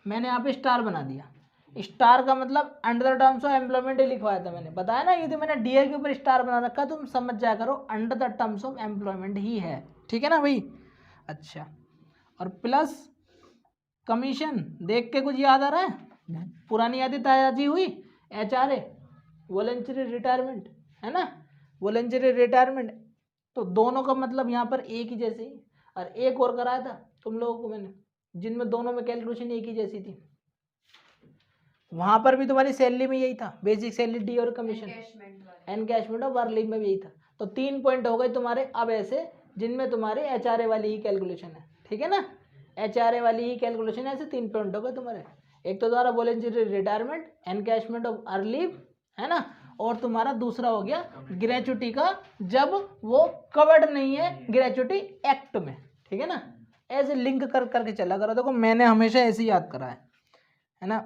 मैंने यहाँ पे स्टार बना दिया, स्टार का मतलब under the terms of employment ही लिखवाया था मैंने, बताया ना। ये तो मैंने डीए के ऊपर स्टार बना रखा, तुम समझ जाया करो under the terms of employment ही है, ठीक है ना भाई। अच्छा, और प्लस कमीशन, देख के कुछ याद आ रहा है, पुरानी यादें ताज़ी हुई। HRA वॉलंटरी रिटायरमेंट, है ना, वॉलंटरी रिटायरमेंट। तो दोनों का मतलब यहाँ पर एक ही जैसे ही। और एक और कराया था तुम लोगों को मैंने, जिनमें दोनों में कैलकुलेशन एक ही जैसी थी, वहां पर भी तुम्हारी सैलरी में यही था, बेसिक सैलरी डी और कमीशन, एनकैशमेंट और वर्क लीव में भी यही था। तो 3 पॉइंट हो गए तुम्हारे अब ऐसे, जिनमें तुम्हारे HRA वाली ही कैलकुलेशन है, ठीक है ना। HRA वाली ही कैलकुलेशन है, ऐसे 3 पॉइंट हो गए तुम्हारे। एक तो तुम्हारा voluntary retirement, encashment of early leave, है ना, और तुम्हारा दूसरा हो गया ग्रेचुटी का, जब वो कवर्ड नहीं है ग्रेचुटी एक्ट में, ठीक है ना। ऐसे लिंक कर करके चला करो। देखो मैंने हमेशा ऐसे ही याद करा है ना।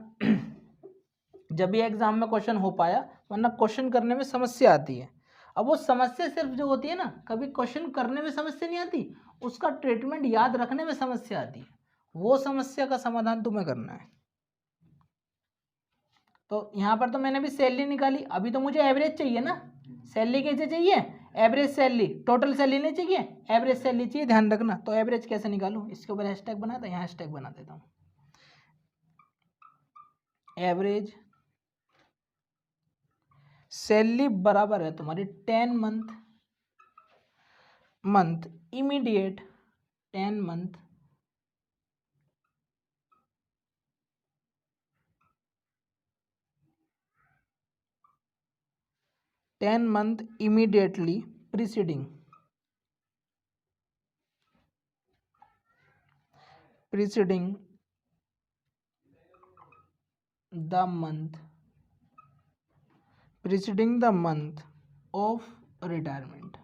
जब भी एग्जाम में क्वेश्चन हो पाया, वरना क्वेश्चन करने में समस्या आती है। अब वो समस्या सिर्फ जो होती है ना, कभी क्वेश्चन करने में समस्या नहीं आती, उसका ट्रीटमेंट याद रखने में समस्या आती है। वो समस्या का समाधान तुम्हें करना है। तो यहाँ पर तो मैंने भी सैलरी निकाली, अभी तो मुझे एवरेज चाहिए ना। सैलरी कैसे चाहिए, एवरेज सैलरी, टोटल सैलरी नहीं चाहिए, एवरेज सैलरी चाहिए, ध्यान रखना। तो एवरेज कैसे निकालूं, इसके ऊपर हैशटैग बना था, यहाँ हैशटैग बना देता हूँ। एवरेज सैलरी बराबर है तुम्हारी 10 month immediate 10 month immediately preceding the month of retirement।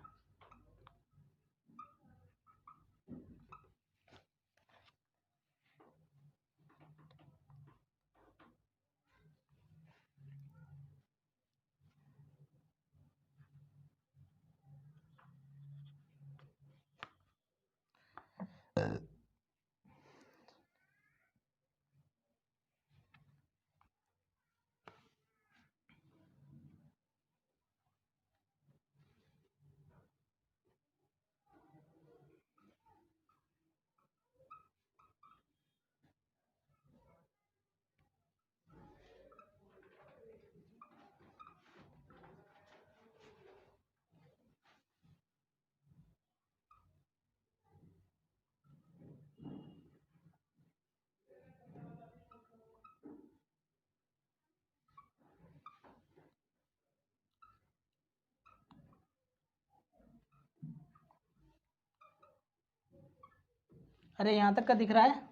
अरे यहाँ तक का दिख रहा है,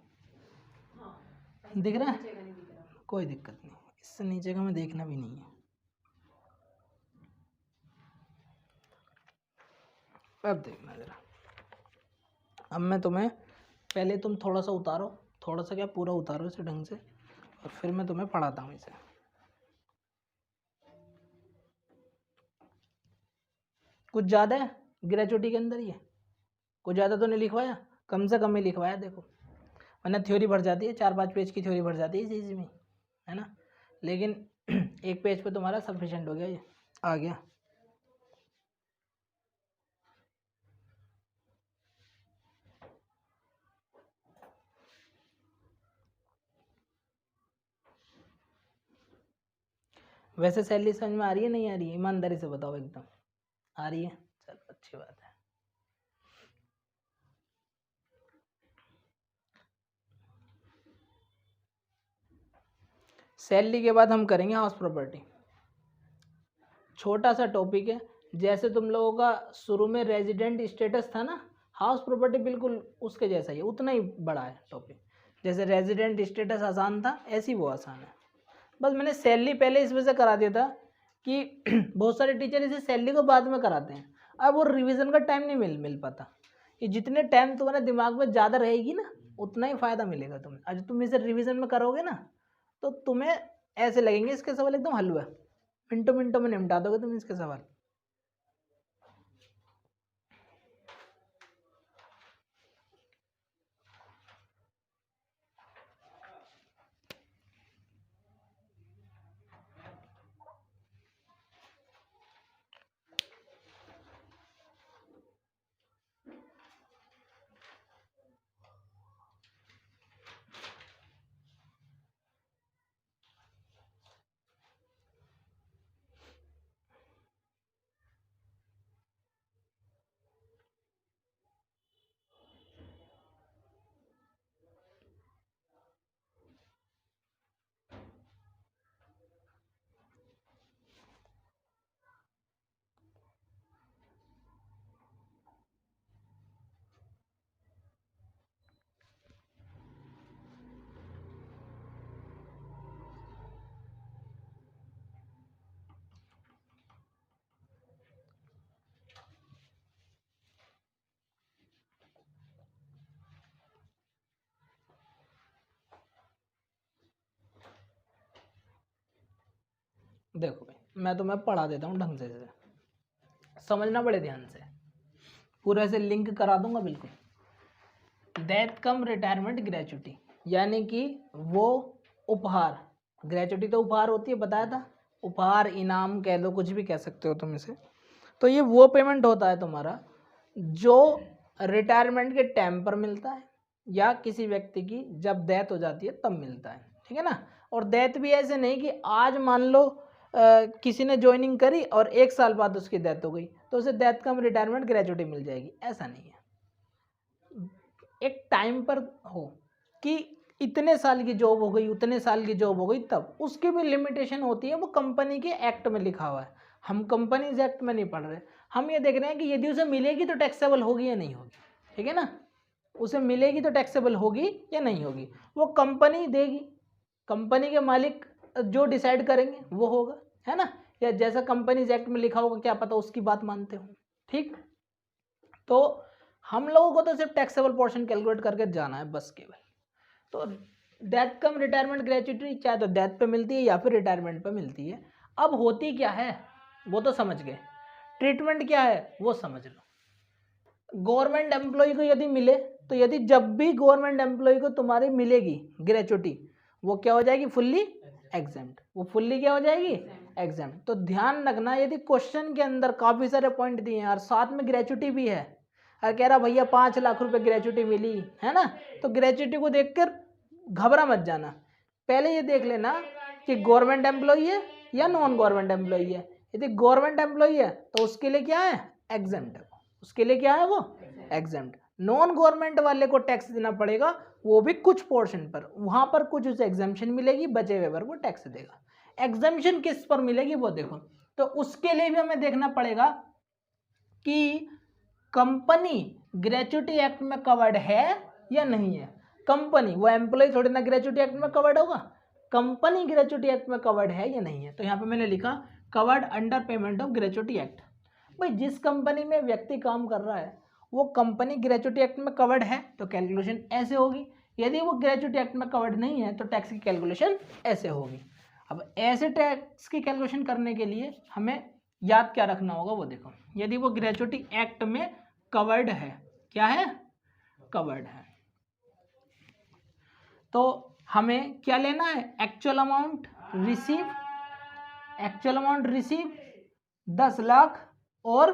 दिख रहा है, कोई दिक्कत नहीं, इससे नीचे का मैं देखना भी नहीं है। अब देखना जरा, अब मैं तुम्हें पहले तुम थोड़ा सा उतारो, थोड़ा सा क्या पूरा उतारो इसे ढंग से, और फिर मैं तुम्हें पढ़ाता हूँ इसे। कुछ ज़्यादा है ग्रेजुएटी के अंदर, ये कुछ ज़्यादा तो नहीं लिखवाया, कम से कम ही लिखवाया। देखो वरना थ्योरी भर जाती है, 4-5 पेज की थ्योरी भर जाती है इस चीज़ में, है ना। लेकिन एक पेज पे तुम्हारा सफिशेंट हो गया, ये आ गया। वैसे सैलरी समझ में आ रही है नहीं आ रही है, ईमानदारी से बताओ, एकदम आ रही है, चलो अच्छी बात है। सैलरी के बाद हम करेंगे हाउस प्रॉपर्टी। छोटा सा टॉपिक है, जैसे तुम लोगों का शुरू में रेजिडेंट स्टेटस था ना, हाउस प्रॉपर्टी बिल्कुल उसके जैसा ही है, उतना ही बड़ा है टॉपिक। जैसे रेजिडेंट स्टेटस आसान था, ऐसी वो आसान है। बस मैंने सैलरी पहले इस वजह से करा दिया था कि बहुत सारे टीचर इसे सैलरी को बाद में कराते हैं, अब वो रिवीजन का टाइम नहीं मिल पाता। ये जितने टाइम तुम्हारे दिमाग में ज़्यादा रहेगी ना, उतना ही फ़ायदा मिलेगा तुम्हें। आज तुम इसे रिवीजन में करोगे ना, तो तुम्हें ऐसे लगेंगे इसके सवाल एकदम हलवा, मिनटों मिनटों में निपटा दोगे तुम इसके सवाल। देखो भाई, मैं तुम्हें पढ़ा देता हूँ ढंग से, समझना बड़े ध्यान से, पूरा ऐसे लिंक करा दूंगा बिल्कुल। डेथ कम रिटायरमेंट ग्रेचुटी, यानी कि वो उपहार, ग्रेचुटी तो उपहार होती है, बताया था, उपहार इनाम कह दो, कुछ भी कह सकते हो तुम इसे। तो ये वो पेमेंट होता है तुम्हारा जो रिटायरमेंट के टाइम पर मिलता है, या किसी व्यक्ति की जब डेथ हो जाती है तब मिलता है, ठीक है ना। और डेथ भी ऐसे नहीं कि आज मान लो किसी ने ज्वाइनिंग करी और 1 साल बाद उसकी डेथ हो गई तो उसे डेथ कम रिटायरमेंट ग्रेचुटी मिल जाएगी, ऐसा नहीं है। एक टाइम पर हो कि इतने साल की जॉब हो गई, उतने साल की जॉब हो गई, तब उसकी भी लिमिटेशन होती है, वो कंपनी के एक्ट में लिखा हुआ है। हम कंपनीज एक्ट में नहीं पढ़ रहे, हम ये देख रहे हैं कि यदि उसे मिलेगी तो टैक्सेबल होगी या नहीं होगी, ठीक है ना। उसे मिलेगी तो टैक्सेबल होगी या नहीं होगी, वो कंपनी देगी, कंपनी के मालिक जो डिसाइड करेंगे वो होगा, है ना। या जैसा कंपनीज एक्ट में लिखा होगा, क्या पता उसकी बात मानते हो, ठीक। तो हम लोगों को तो सिर्फ टैक्सेबल पोर्शन कैलकुलेट करके जाना है बस, केवल। तो डेथ कम रिटायरमेंट ग्रेचुटी चाहे तो डेथ पे मिलती है या फिर रिटायरमेंट पे मिलती है। अब होती क्या है वो तो समझ गए, ट्रीटमेंट क्या है वो समझ लो। गवर्नमेंट एम्प्लॉय को यदि मिले तो यदि जब भी गवर्नमेंट एम्प्लॉय को तुम्हारी मिलेगी ग्रेचुटी, वो क्या हो जाएगी, फुल्ली एग्जेम्प्ट। वो फुल्ली क्या हो जाएगी, एग्जेम्प्ट। तो ध्यान रखना, यदि क्वेश्चन के अंदर काफ़ी सारे पॉइंट दिए हैं और साथ में ग्रेचुटी भी है, और कह रहा भैया 5 लाख रुपए ग्रेचुटी मिली है ना, तो ग्रेचुटी को देखकर घबरा मत जाना, पहले ये देख लेना कि गवर्नमेंट एम्प्लॉय है या नॉन गवर्नमेंट एम्प्लॉय है। यदि गवर्नमेंट एम्प्लॉय है तो उसके लिए क्या है, एग्जेम्प्ट, उसके लिए क्या है वो, एग्जेम्प्ट। नॉन गवर्नमेंट वाले को टैक्स देना पड़ेगा, वो भी कुछ पोर्शन पर, वहां पर कुछ उसे एग्जाम्पशन मिलेगी, बचे हुए पर वो टैक्स देगा। एग्जाम्पशन किस पर मिलेगी वो देखो, तो उसके लिए भी हमें देखना पड़ेगा कि कंपनी ग्रेचुटी एक्ट में कवर्ड है या नहीं है। कंपनी, वो एम्प्लॉय थोड़ी ना ग्रेचुटी एक्ट में कवर्ड होगा, कंपनी ग्रेचुटी एक्ट में कवर्ड है या नहीं है। तो यहाँ पे मैंने लिखा covered under payment of gratuity act. भाई जिस कंपनी में व्यक्ति काम कर रहा है वो कंपनी ग्रेच्युटी एक्ट में कवर्ड है तो कैलकुलेशन ऐसे होगी, यदि वो ग्रेच्युटी एक्ट में कवर्ड नहीं है तो टैक्स की कैलकुलेशन ऐसे होगी। अब ऐसे टैक्स की कैलकुलेशन करने के लिए हमें याद क्या रखना होगा वो देखो, यदि वो ग्रेच्युटी एक्ट में कवर्ड है, क्या है, कवर्ड है, तो हमें क्या लेना है, एक्चुअल अमाउंट रिसीव 10 लाख और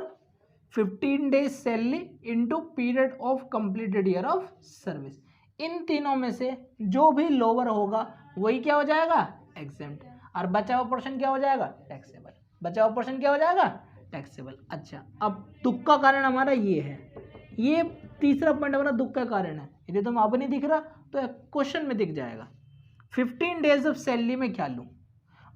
15 days salary into period of completed year of service. इन तीनों में से जो भी लोअर होगा वही क्या हो जाएगा, एग्जेम्प्ट, और बचा हुआ पोर्शन क्या हो जाएगा, टैक्सेबल। बचा हुआ पोर्शन क्या हो जाएगा, टैक्सेबल। अच्छा, अब दुख का कारण हमारा ये है, ये तीसरा पॉइंट हमारा दुख का कारण है। यदि तुम अब नहीं दिख रहा तो क्वेश्चन में दिख जाएगा। 15 डेज ऑफ सैलरी में क्या लूँ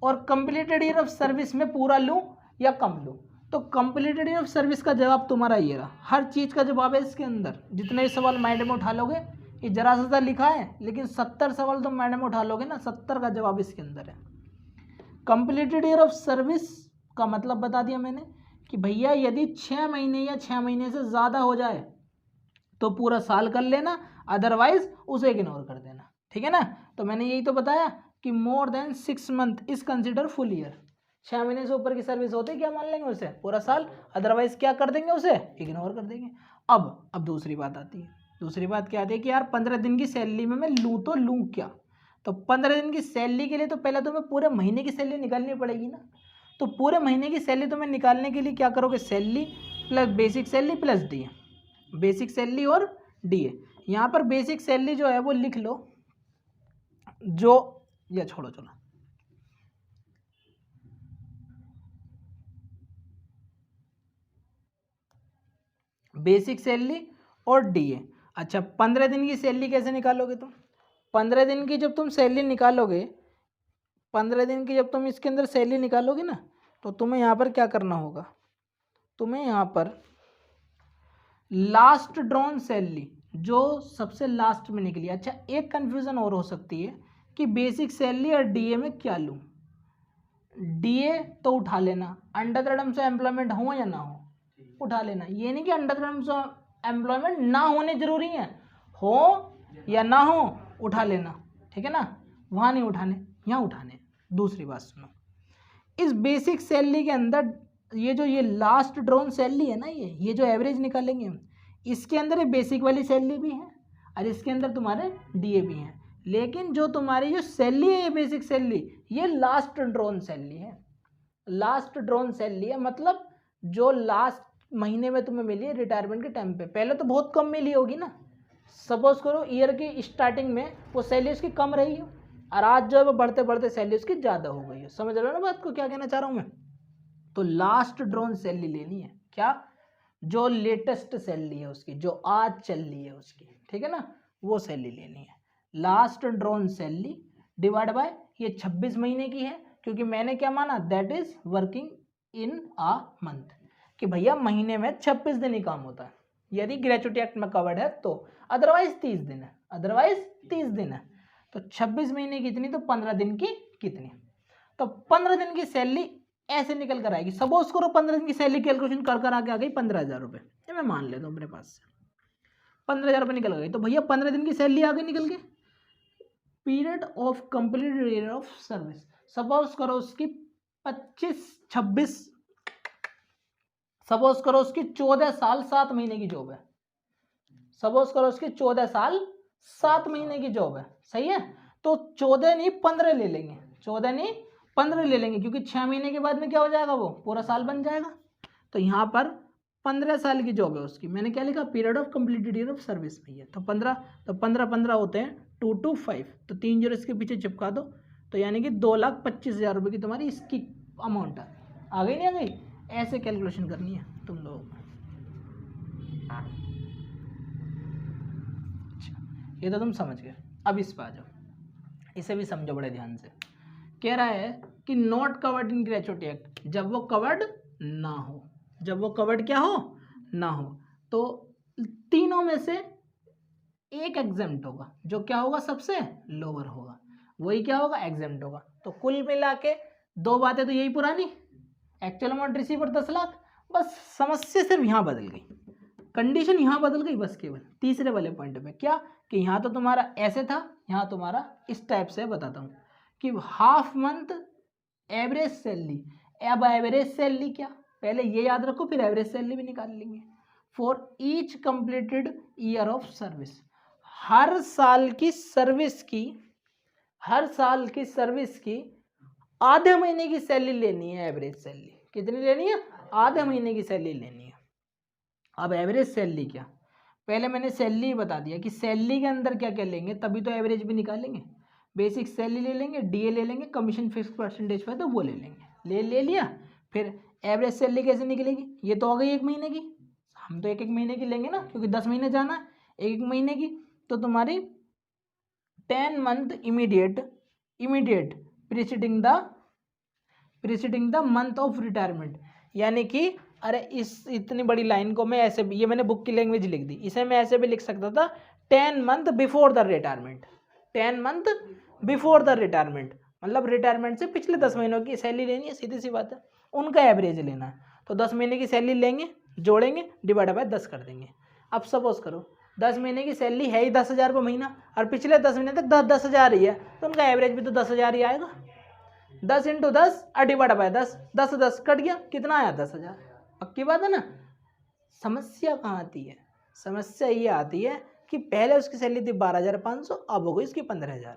और कंप्लीटेड ईयर ऑफ सर्विस में पूरा लूँ या कम लूँ। तो कंप्लीटेड ईयर ऑफ सर्विस का जवाब तुम्हारा ये रहा, हर चीज़ का जवाब है इसके अंदर। जितने भी सवाल माइंड में उठा लोगे, ये जरा सा लिखा है लेकिन 70 सवाल तुम माइंड में उठा लोगे ना, 70 का जवाब इसके अंदर है। कंप्लीटेड ईयर ऑफ सर्विस का मतलब बता दिया मैंने कि भैया यदि 6 महीने या 6 महीने से ज़्यादा हो जाए तो पूरा साल कर लेना, अदरवाइज उसे इग्नोर कर देना, ठीक है ना। तो मैंने यही तो बताया कि मोर than 6 month is consider full year. 6 महीने से ऊपर की सर्विस होती क्या मान लेंगे उसे, पूरा साल, अदरवाइज क्या कर देंगे, उसे इग्नोर कर देंगे। अब दूसरी बात आती है, दूसरी बात क्या आती है कि यार 15 दिन की सैलरी में मैं लूँ तो लूँ क्या। तो 15 दिन की सैलरी के लिए तो पहले तुम्हें पूरे महीने की सैलरी निकालनी पड़ेगी ना। तो पूरे महीने की सैलरी तुम्हें निकालने के लिए क्या करोगे, salary plus basic salary plus DA, basic salary और डीए। यहाँ पर बेसिक सैलरी जो है वो लिख लो, जो या छोड़ो चलो, बेसिक सैलरी और डीए। अच्छा, 15 दिन की सैलरी कैसे निकालोगे तुम, 15 दिन की जब तुम सैलरी निकालोगे, 15 दिन की जब तुम इसके अंदर सैलरी निकालोगे ना, तो तुम्हें यहाँ पर क्या करना होगा, तुम्हें यहाँ पर लास्ट ड्रॉन सैलरी जो सबसे लास्ट में निकली। अच्छा, एक कंफ्यूजन और हो सकती है कि बेसिक सैलरी और डीए में क्या लूँ। डीए तो उठा लेना, under the terms of employment हो या ना हो उठा लेना। ये नहीं कि under the terms of employment ना होने जरूरी है, हो या ना हो उठा लेना, ठीक है ना, वहाँ नहीं उठाने, यहाँ उठाने। दूसरी बात सुनो, इस बेसिक सैलरी के अंदर ये लास्ट ड्रॉन सैलरी है ना, ये जो एवरेज निकालेंगे हम, इसके अंदर ये बेसिक वाली सैलरी भी है और इसके अंदर तुम्हारे डीए भी हैं। लेकिन जो तुम्हारी जो सैलरी है, ये बेसिक सैलरी, ये लास्ट ड्रॉन सैलरी है। लास्ट ड्रॉन सैलरी है मतलब जो लास्ट महीने में तुम्हें मिली है रिटायरमेंट के टाइम पे। पहले तो बहुत कम मिली होगी ना, सपोज करो ईयर की स्टार्टिंग में वो सैलरी उसकी कम रही हो और आज जो है वो बढ़ते बढ़ते सैलरी उसकी ज़्यादा हो गई है। समझ रहे हो ना बात को, क्या कहना चाह रहा हूँ मैं। तो लास्ट ड्रॉन सैलरी लेनी है, क्या, जो लेटेस्ट सैलरी है उसकी, जो आज चल रही है उसकी, ठीक है ना, वो सैलरी लेनी है। Last drawn salary divide by, ये 26 महीने की है क्योंकि मैंने क्या माना, that is working in a month, कि भैया महीने में 26 दिन ही काम होता है यदि ग्रेच्युटी एक्ट में कवर्ड है तो, अदरवाइज 30 दिन है, अदरवाइज 30 दिन है। तो 26 महीने कितनी, तो 15 दिन की कितनी, तो 15 दिन की सैलरी ऐसे निकल कर आएगी। सपोज करो 15 दिन की सैलरी कैलकुलेशन कर आके आ गई 15,000 रुपये, ये मैं मान लेता हूँ अपने पास से 15,000 रुपये निकल गई। तो भैया 15 दिन की सैलरी आगे निकल के, period of complete year of service, suppose करो उसकी 26 सपोज करो उसकी 14 साल 7 महीने की जॉब है, सपोज करो उसकी 14 साल 7 महीने की जॉब है, सही है। तो 14 नहीं 15 ले लेंगे, 14 नहीं 15 ले लेंगे क्योंकि 6 महीने के बाद में क्या हो जाएगा, वो पूरा साल बन जाएगा। तो यहाँ पर 15 साल की जॉब है उसकी, मैंने क्या लिखा, period of completed year of service में है। तो 15 होते हैं 2 to 5, तो 3 जीरो इसके पीछे चिपका दो, तो यानी कि 2,25,000 रुपये की तुम्हारी इसकी अमाउंट है। आ गई नहीं आ गई, ऐसे कैलकुलेशन करनी है तुम लोगों को। अच्छा, ये तो तुम समझ गए। अब इस पर आ जाओ, इसे भी समझो बड़े ध्यान से। कह रहा है कि not covered in gratuity act, जब वो कवर्ड ना हो, जब वो कवर्ड क्या हो, ना हो, तो तीनों में से एक एग्जेम्प्ट होगा, जो क्या होगा, सबसे लोअर होगा, वही क्या होगा, एग्जेम्प्ट होगा। तो कुल मिला के दो बातें तो यही पुरानी, एक्चुअल अमाउंट रिसीव और 10 लाख, बस समस्या सिर्फ यहाँ बदल गई, कंडीशन यहाँ बदल गई बस केवल तीसरे वाले पॉइंट पे। क्या कि यहाँ तो तुम्हारा ऐसे था, यहाँ तुम्हारा इस टाइप से। बताता हूँ कि हाफ मंथ एवरेज सैलरी। अब एवरेज सैलरी क्या, पहले ये याद रखो, फिर एवरेज सैलरी भी निकाल लेंगे। For each completed year of service, हर साल की सर्विस की, हर साल की सर्विस की आधे महीने की सैलरी लेनी है। एवरेज सैलरी कितनी लेनी है, आधे महीने की सैलरी लेनी है। अब एवरेज सैलरी क्या, पहले मैंने सैलरी बता दिया कि सैलरी के अंदर क्या क्या लेंगे, तभी तो एवरेज भी निकालेंगे। बेसिक सैलरी ले लेंगे, डीए ले लेंगे, कमीशन फिक्स परसेंटेज पे तो वो ले लेंगे, ले लिया। फिर एवरेज सैलरी कैसे निकलेगी, ये तो हो गई एक महीने की, हम तो एक एक महीने की लेंगे ना, क्योंकि 10 महीने जाना है, एक एक महीने की। तो तुम्हारी 10 month immediate preceding the month of retirement, यानी कि अरे इस इतनी बड़ी लाइन को मैं ऐसे भी, ये मैंने बुक की लैंग्वेज लिख दी, इसे मैं ऐसे भी लिख सकता था 10 month before the retirement. 10 month before the retirement मतलब रिटायरमेंट से पिछले 10 महीनों की सैलरी लेनी है, सीधी सी बात है, उनका एवरेज लेना है। तो 10 महीने की सैलरी लेंगे, जोड़ेंगे, डिवाइड बाय 10 कर देंगे। अब सपोज करो 10 महीने की सैलरी है ही 10,000 रुपये महीना, और पिछले 10 महीने तक 10,000 ही है, तो उनका एवरेज भी तो 10,000 ही आएगा। 10 × 10 और डिवाइड बाय 10, 10 कट गया, कितना आया, 10,000। पक्की बात है ना। समस्या कहाँ आती है, समस्या ये आती है कि पहले उसकी सैलरी थी 12,500, अब हो गई इसकी 15,000,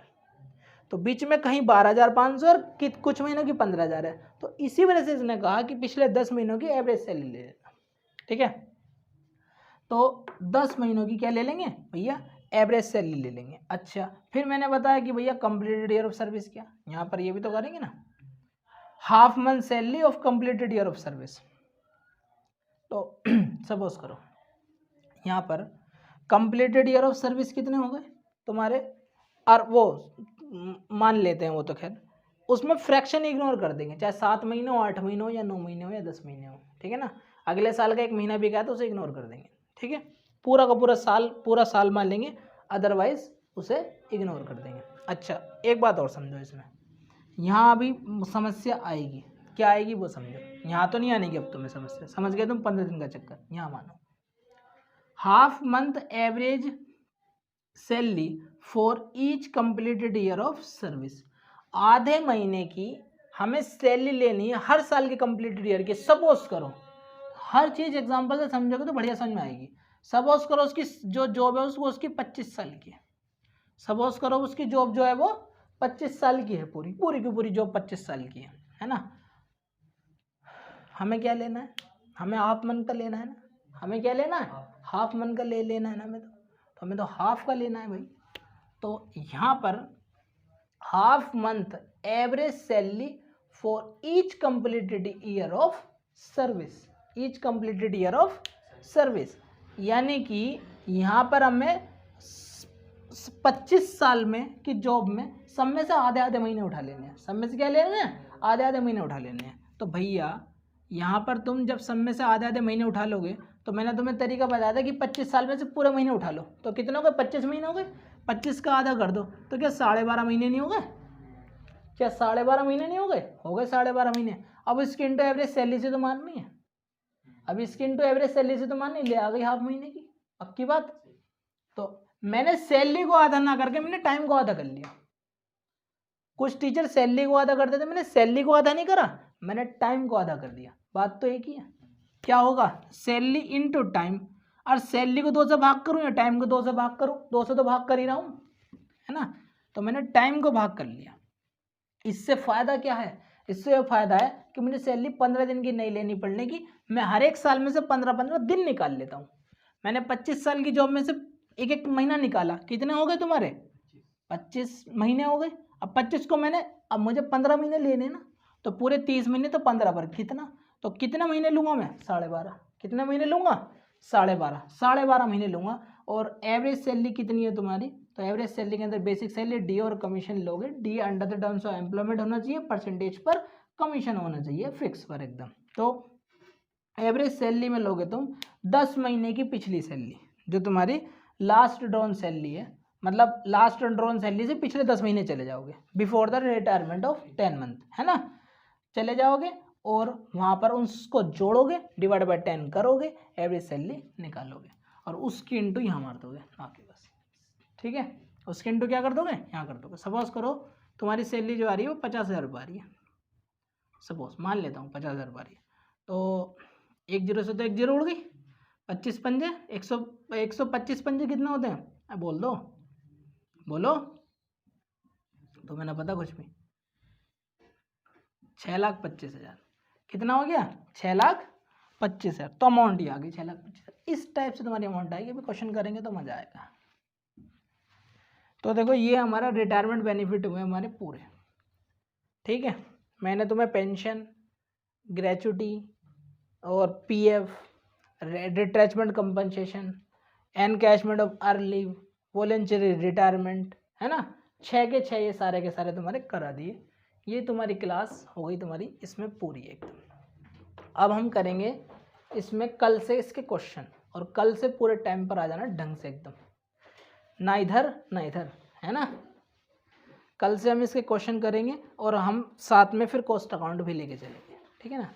तो बीच में कहीं 12,500 और कुछ महीनों की 15,000 है। तो इसी वजह से इसने कहा कि पिछले 10 महीनों की एवरेज सैलरी ले लेना। ठीक है, तो 10 महीनों की क्या ले लेंगे भैया, एवरेज सैलरी ले लेंगे। अच्छा, फिर मैंने बताया कि भैया कंप्लीटेड ईयर ऑफ सर्विस क्या, यहाँ पर ये भी तो करेंगे ना, half month salary of completed year of service. तो सपोज करो यहाँ पर कंप्लीटेड ईयर ऑफ सर्विस कितने हो गए तुम्हारे, और वो मान लेते हैं, वो तो खैर उसमें फ्रैक्शन इग्नोर कर देंगे, चाहे 7 महीने हो, 8 महीने हो, या 9 महीने हो, या 10 महीने हो। ठीक है ना, अगले साल का 1 महीना भी गया तो उसे इग्नोर कर देंगे। ठीक है, पूरा का पूरा साल मान लेंगे, अदरवाइज उसे इग्नोर कर देंगे। अच्छा, एक बात और समझो इसमें, यहाँ अभी समस्या आएगी, क्या आएगी वो समझो, यहाँ तो नहीं आने की अब तुम्हें समस्या, समझ गए तुम 15 दिन का चक्कर। यहाँ मानो half month average salary for each completed year of service, आधे महीने की हमें सैलरी लेनी है हर साल के कंप्लीटेड ईयर की। सपोज करो, हर चीज़ एग्जांपल से समझोगे तो बढ़िया समझ में आएगी। सपोज करो उसकी जो जॉब है उसको, उसकी 25 साल की है। सपोज करो उसकी जॉब जो है वो 25 साल की है, पूरी की पूरी जॉब 25 साल की है ना। हमें क्या लेना है, हमें हाफ मंथ का लेना है ना, हमें क्या लेना है, हाफ मंथ का ले लेना है ना हमें, तो हमें तो हाफ का लेना है भाई। तो यहाँ पर half month average salary for each completed year of service, each completed year of service, यानी कि यहाँ पर हमें 25 साल में की जॉब में सब में से आधे आधे महीने उठा लेने हैं, सब में से क्या लेने हैं, आधे आधे महीने उठा लेने हैं। तो भैया यहाँ पर तुम जब सब में से आधे आधे महीने उठा लोगे, तो मैंने तुम्हें तरीका बताया था कि 25 साल में से पूरे महीने उठा लो, तो कितने हो गए, 25 महीने हो गए। 25 का आधा कर दो तो क्या 12.5 महीने नहीं हो गए, क्या 12.5 महीने नहीं हो गए, हो गए 12.5 महीने। अब इसके इंटू एवरेज सैलरी से तो माननी है, अब इसके इंटू एवरेज सैलरी से तो माननी, ले आ गई हाफ महीने की। पक्की बात। तो मैंने सैलरी को आधा ना करके मैंने टाइम को आधा कर लिया। कुछ टीचर सैलरी को आधा करते थे, मैंने सैलरी को आधा नहीं करा, मैंने टाइम को आधा कर दिया। बात तो एक ही है, क्या होगा, सैलरी इंटू टाइम, और सैलरी को 2 से भाग करूँ या टाइम को 2 से भाग करूँ, 2 से तो भाग कर ही रहा हूँ, है ना। तो मैंने टाइम को भाग कर लिया। इससे फ़ायदा क्या है, इससे यह फ़ायदा है कि मुझे सैलरी 15 दिन की नहीं लेनी पड़ने की, मैं हर एक साल में से 15-15 दिन निकाल लेता हूँ। मैंने 25 साल की जॉब में से एक एक महीना निकाला, कितने हो गए तुम्हारे, 25 महीने हो गए। अब 25 को मैंने, अब मुझे 15 महीने लेने ना, तो पूरे 30 महीने तो 15 पर कितना, तो कितने महीने लूँगा मैं, 12.5। कितने महीने लूँगा, 12.5 महीने लूँगा। और एवरेज सैलरी कितनी है तुम्हारी, तो एवरेज सैलरी के अंदर बेसिक सैलरी, डी और कमीशन लोगे। D under the terms of employment होना चाहिए, परसेंटेज पर कमीशन होना चाहिए, फिक्स पर एकदम। तो एवरेज सैलरी में लोगे तुम 10 महीने की पिछली सैलरी, जो तुम्हारी लास्ट ड्रॉन सैलरी है, मतलब लास्ट ड्रॉन सैलरी से पिछले 10 महीने चले जाओगे, before the retirement of 10 month, है ना, चले जाओगे। और वहाँ पर उसको जोड़ोगे, डिवाइड बाय 10 करोगे, एवरेज सैलरी निकालोगे और उसकी इंटू यहाँ मार दोगे आके बस। ठीक है, उसके इंटू क्या कर दोगे, यहाँ कर दोगे। सपोज करो तुम्हारी सैलरी जो आ रही है वो 50,000 रुपये आ रही है, सपोज मान लेता हूँ 50,000 रुपये आ रही है। तो 1 जीरो से तो 1 जीरो उड़ गई, 25 पंजे 125 पंजे कितना होते हैं, बोल दो, बोलो, तो मैंने पता कुछ भी। 6,25,000 कितना हो गया, 6,25,000। तो अमाउंट ही आ गई 6,25,000। इस टाइप से तुम्हारी अमाउंट आएगी, अभी क्वेश्चन करेंगे तो मजा आएगा। तो देखो ये हमारा रिटायरमेंट बेनिफिट हुए हमारे पूरे। ठीक है, मैंने तुम्हें पेंशन, ग्रेचुटी और PF, retrenchment compensation, encashment of earn leave, voluntary retirement, है ना, 6 के 6 ये सारे के सारे तुम्हारे करा दिए। ये तुम्हारी क्लास हो गई तुम्हारी इसमें पूरी एकदम। अब हम करेंगे इसमें कल से इसके क्वेश्चन, और कल से पूरे टाइम पर आ जाना ढंग से एकदम, ना इधर ना इधर, है ना। कल से हम इसके क्वेश्चन करेंगे और हम साथ में फिर कॉस्ट अकाउंट भी लेके चलेंगे, ठीक है ना।